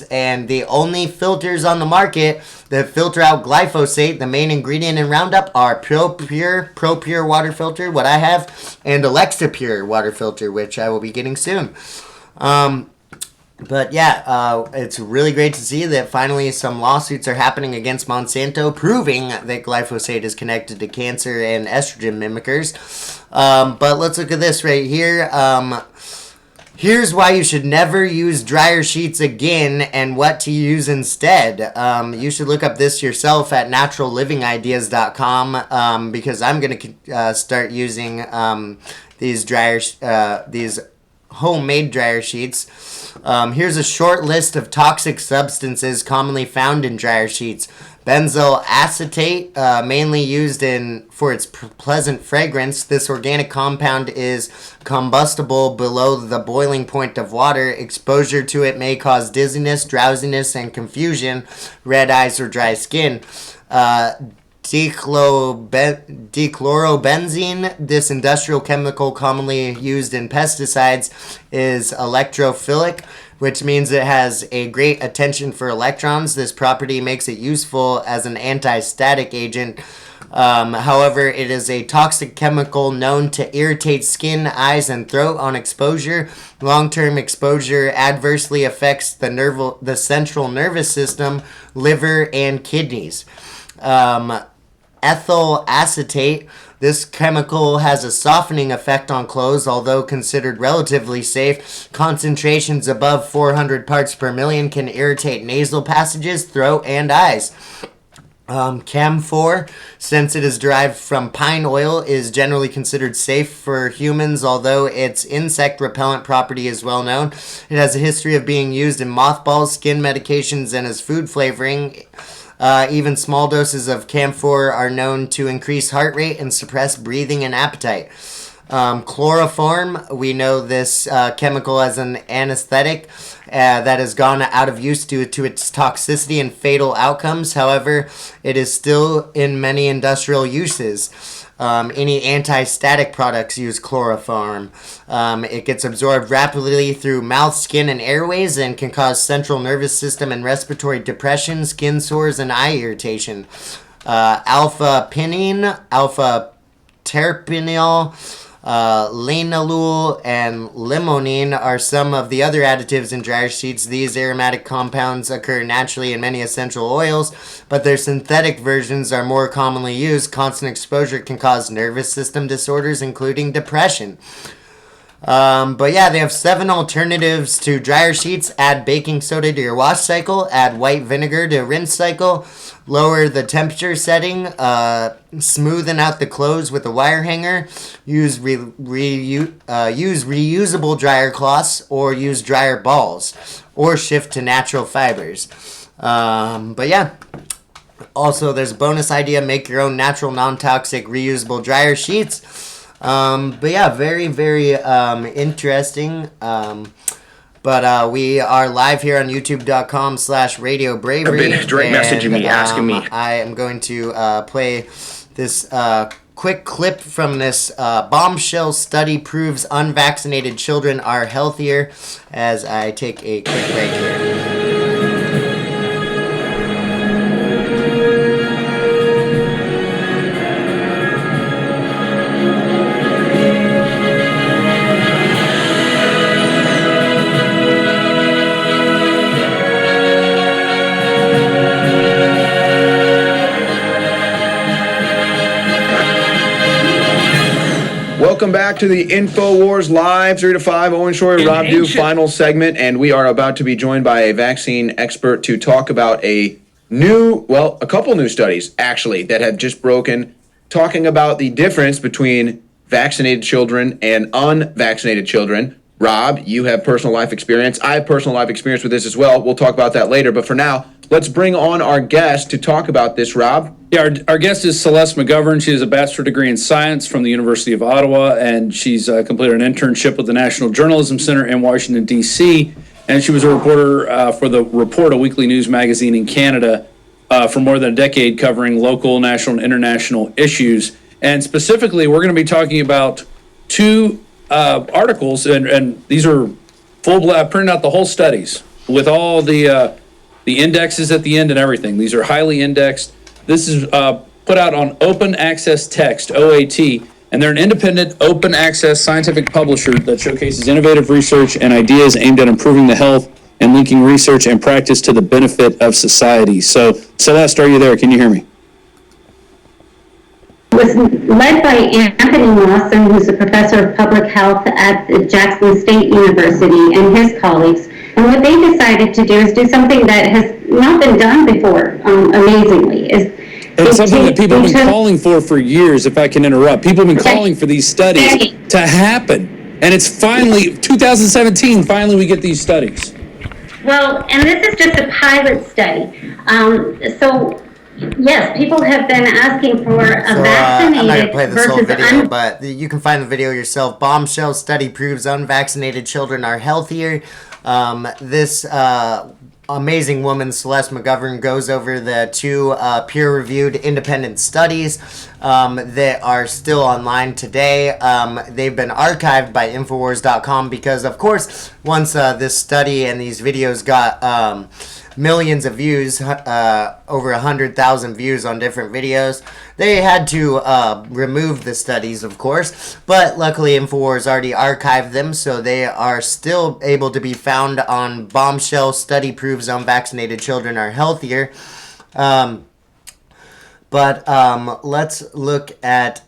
S2: And the only filters on the market that filter out glyphosate, the main ingredient in Roundup, are ProPure water filter, what I have, and Alexa Pure water filter, which I will be getting soon. But yeah, it's really great to see that finally some lawsuits are happening against Monsanto, proving that glyphosate is connected to cancer and estrogen mimickers. But let's look at this right here. Here's why you should never use dryer sheets again and what to use instead. You should look up this yourself at naturallivingideas.com because I'm going to start using these homemade dryer sheets. Here's a short list of toxic substances commonly found in dryer sheets. Benzyl acetate, mainly used for its pleasant fragrance. This organic compound is combustible below the boiling point of water. Exposure to it may cause dizziness, drowsiness, and confusion, red eyes, or dry skin. Dichlorobenzene, this industrial chemical commonly used in pesticides, is electrophilic, which means it has a great attention for electrons. This property makes it useful as an anti-static agent. However, it is a toxic chemical known to irritate skin, eyes, and throat on exposure. Long-term exposure adversely affects the central nervous system, liver, and kidneys. Ethyl acetate. This chemical has a softening effect on clothes, although considered relatively safe. Concentrations above 400 parts per million can irritate nasal passages, throat, and eyes. Camphor, since it is derived from pine oil, is generally considered safe for humans, although its insect repellent property is well known. It has a history of being used in mothballs, skin medications, and as food flavoring. Even small doses of camphor are known to increase heart rate and suppress breathing and appetite. Chloroform, we know this chemical as an anesthetic that has gone out of use due to its toxicity and fatal outcomes. However, it is still in many industrial uses. Any anti-static products use chloroform. It gets absorbed rapidly through mouth, skin, and airways and can cause central nervous system and respiratory depression, skin sores, and eye irritation. Alpha-pinene, alpha-terpineol, linalool, and limonene are some of the other additives in dryer sheets. These aromatic compounds occur naturally in many essential oils, but their synthetic versions are more commonly used. Constant exposure can cause nervous system disorders, including depression. But yeah, they have 7 alternatives to dryer sheets. Add baking soda to your wash cycle. Add white vinegar to rinse cycle. Lower the temperature setting. Smoothen out the clothes with a wire hanger. Use reusable dryer cloths or use dryer balls. Or shift to natural fibers. But yeah. Also, there's a bonus idea. Make your own natural, non-toxic, reusable dryer sheets. But yeah, very, very interesting. But we are live here on youtube.com/RadioBravery.
S8: I've been direct messaging me, asking me.
S2: I am going to play this quick clip from this bombshell study proves unvaccinated children are healthier as I take a quick break here.
S12: Welcome back to the InfoWars Live, 3 to 5. Owen Shroyer, Rob Dew, final segment, and we are about to be joined by a vaccine expert to talk about a couple new studies, actually, that have just broken, talking about the difference between vaccinated children and unvaccinated children. Rob, you have personal life experience. I have personal life experience with this as well. We'll talk about that later, but for now, let's bring on our guest to talk about this, Rob.
S13: Yeah, our guest is Celeste McGovern. She has a bachelor degree in science from the University of Ottawa, and she's completed an internship with the National Journalism Center in Washington, D.C. and she was a reporter for the Report, a weekly news magazine in Canada, for more than a decade, covering local, national, and international issues. And specifically, we're going to be talking about two articles, and these are full-blown, printed out the whole studies with all the indexes at the end and everything. These are highly indexed. This is put out on Open Access Text, OAT, and they're an independent, open access scientific publisher that showcases innovative research and ideas aimed at improving the health and linking research and practice to the benefit of society. So, Celeste, are you there? Can you hear me?
S14: Was led by Anthony Lawson, who's a professor of public health at Jackson State University, and his colleagues. And what they decided to do is do something that has not been done before, amazingly.
S13: It's something that people have been calling for years, if I can interrupt. People have been calling for these studies to happen. And it's finally, 2017, finally we get these studies.
S14: Well, and this is just a pilot study. So, yes, people have been asking for a vaccinated
S2: I'm not going to play this whole
S14: versus
S2: video, but you can find the video yourself. Bombshell study proves unvaccinated children are healthier. This amazing woman, Celeste McGovern, goes over the two peer-reviewed independent studies that are still online today. They've been archived by Infowars.com because, of course, once this study and these videos got millions of views, over 100,000 views on different videos, they had to remove the studies, of course, but luckily Infowars already archived them, so they are still able to be found on Bombshell Study Proves Unvaccinated Children Are Healthier. But let's look at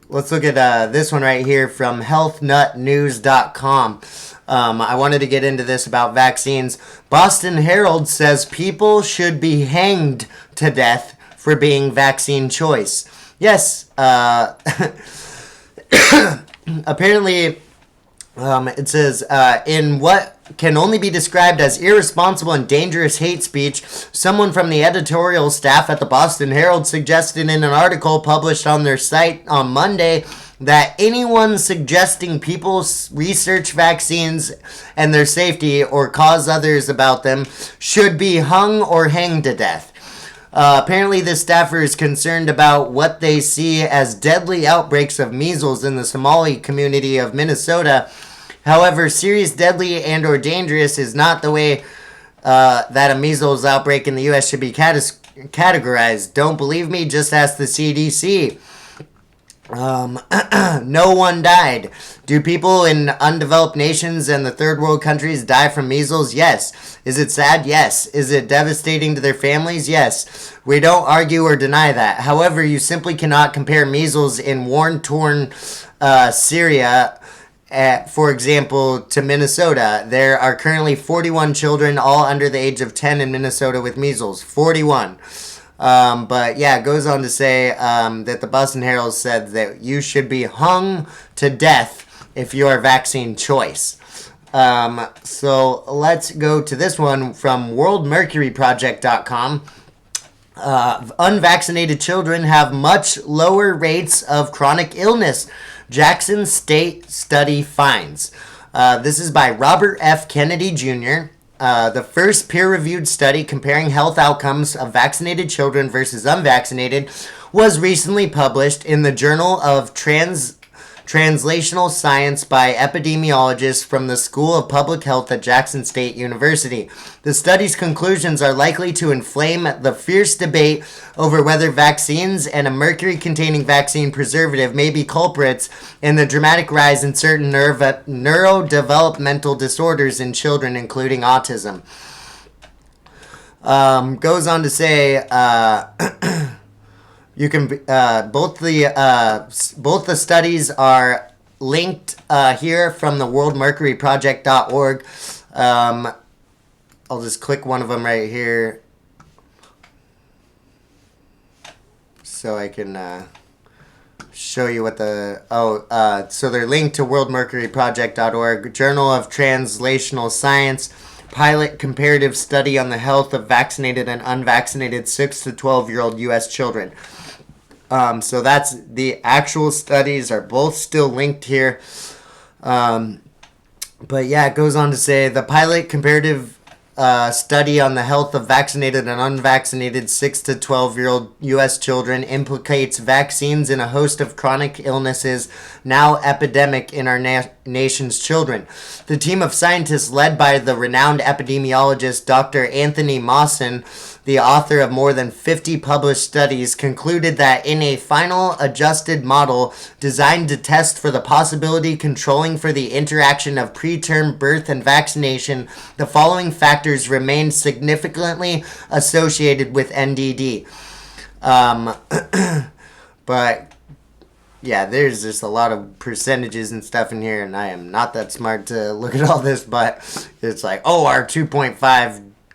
S2: this one right here from healthnutnews.com. I wanted to get into this about vaccines. Boston Herald says people should be hanged to death for being vaccine choice. Yes, apparently it says, in what can only be described as irresponsible and dangerous hate speech, someone from the editorial staff at the Boston Herald suggested in an article published on their site on Monday that anyone suggesting people research vaccines and their safety or cause others about them should be hung or hanged to death. Apparently, this staffer is concerned about what they see as deadly outbreaks of measles in the Somali community of Minnesota. However, serious, deadly, and or dangerous is not the way that a measles outbreak in the U.S. should be categorized. Don't believe me? Just ask the CDC. No one died. Do people in undeveloped nations and the third world countries die from measles? Yes. Is it sad? Yes. Is it devastating to their families? Yes. We don't argue or deny that. However, you simply cannot compare measles in war-torn Syria, for example, to Minnesota. There are currently 41 children, all under the age of 10 in Minnesota with measles. 41. But yeah, it goes on to say that the Boston Herald said that you should be hung to death if you are vaccine choice. So let's go to this one from worldmercuryproject.com. Unvaccinated children have much lower rates of chronic illness. Jackson State study finds. This is by Robert F. Kennedy Jr., the first peer-reviewed study comparing health outcomes of vaccinated children versus unvaccinated was recently published in the Journal of Translational Science by epidemiologists from the School of Public Health at Jackson State University. The study's conclusions are likely to inflame the fierce debate over whether vaccines and a mercury-containing vaccine preservative may be culprits in the dramatic rise in certain neurodevelopmental disorders in children, including autism. Goes on to say, you can both the studies are linked here from the worldmercuryproject.org. I'll just click one of them right here so I can show you what the so they're linked to worldmercuryproject.org, Journal of Translational Science, pilot comparative study on the health of vaccinated and unvaccinated 6 to 12-year-old U.S. children. So that's the actual studies are both still linked here. But yeah, it goes on to say the pilot comparative study on the health of vaccinated and unvaccinated 6 to 12-year-old U.S. children implicates vaccines in a host of chronic illnesses now epidemic in our nation's children. The team of scientists led by the renowned epidemiologist Dr. Anthony Mawson, the author of more than 50 published studies, concluded that in a final adjusted model designed to test for the possibility controlling for the interaction of preterm birth and vaccination, the following factors remained significantly associated with NDD. But yeah, there's just a lot of percentages and stuff in here, and I am not that smart to look at all this, but it's like, R 2.5,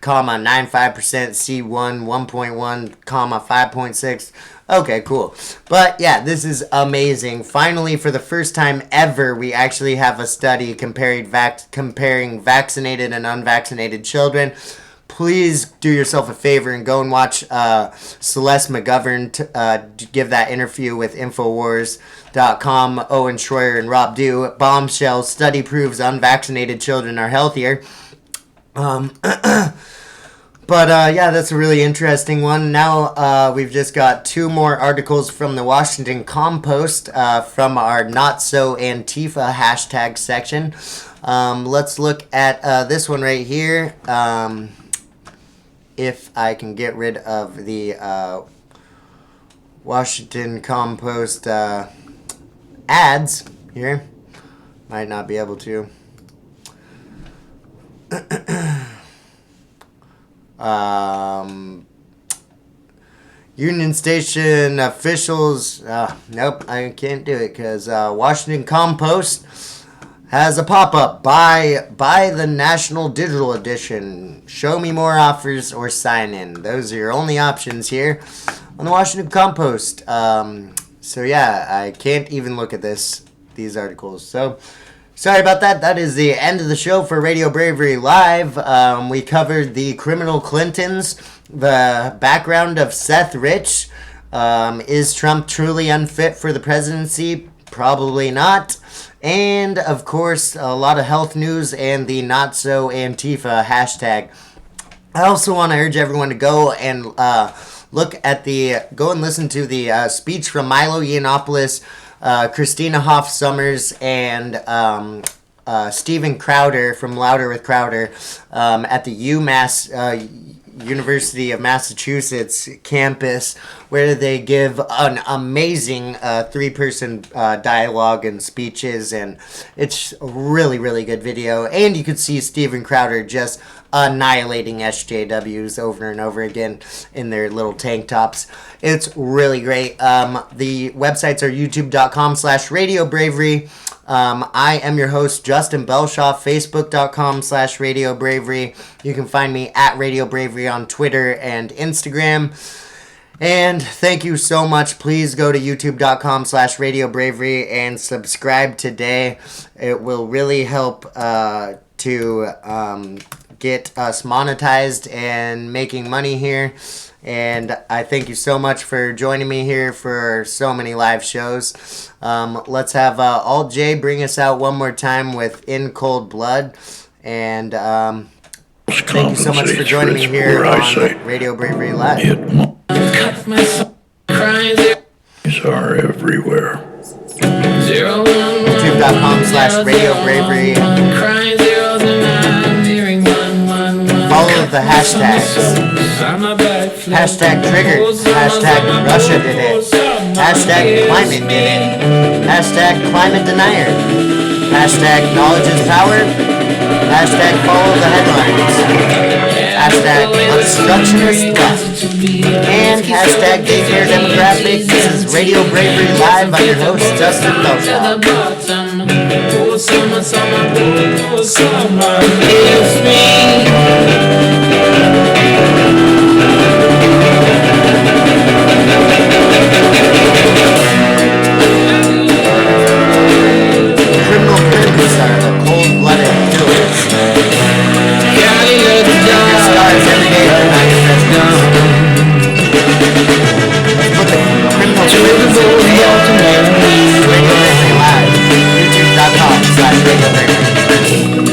S2: 95% C1 1.1, 5.6. Okay, cool. But yeah, this is amazing. Finally, for the first time ever, we actually have a study comparing vaccinated and unvaccinated children. Please do yourself a favor and go and watch Celeste McGovern give that interview with Infowars.com, Owen Schroyer and Rob Dew. Bombshell study proves unvaccinated children are healthier. But yeah, that's a really interesting one. Now we've just got two more articles from the Washington Compost from our Not So Antifa hashtag section. Let's look at this one right here. If I can get rid of the Washington Compost ads here. Might not be able to. Union Station officials, nope, I can't do it because Washington Compost has a pop-up. Buy the National Digital Edition. Show me more offers or sign in. Those are your only options here on the Washington Compost. So yeah, I can't even look at these articles. So sorry about that. That is the end of the show for Radio Bravery Live. We covered the criminal Clintons, the background of Seth Rich. Is Trump truly unfit for the presidency? Probably not. And, of course, a lot of health news and the Not So Antifa hashtag. I also want to urge everyone to go and go and listen to the speech from Milo Yiannopoulos, Christina Hoff Sommers, and Steven Crowder from Louder with Crowder at the UMass University of Massachusetts campus, where they give an amazing three-person dialogue and speeches, and it's a really, really good video. And you could see Steven Crowder just annihilating SJWs over and over again in their little tank tops. It's really great. The websites are youtube.com/RadioBravery. I am your host, Justin Bellshaw, facebook.com/RadioBravery. You can find me at Radio Bravery on Twitter and Instagram. And thank you so much. Please go to youtube.com/RadioBravery and subscribe today. It will really help to get us monetized and making money here. And I thank you so much for joining me here for so many live shows. Let's have Alt J bring us out one more time with In Cold Blood. And thank you so much for joining me here on Radio Bravery Live.
S1: These are everywhere.
S2: YouTube.com/RadioBravery. Follow the hashtags. Hashtag triggered. Hashtag Russia did it. Hashtag climate did it. Hashtag climate denier. Hashtag knowledge is power. Hashtag follow the headlines. Hashtag obstructionist left. And hashtag daycare demographic. This is Radio Bravery Live. I'm your host, Justin Bellshaw. It's me. Criminal criminals are the cold-blooded killers. Your scars every day are not your residence. Look at criminal criminals in jail. Radio Bravery Live. YouTube.com/RadioBravery.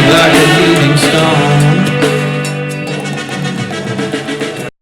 S7: Exactly.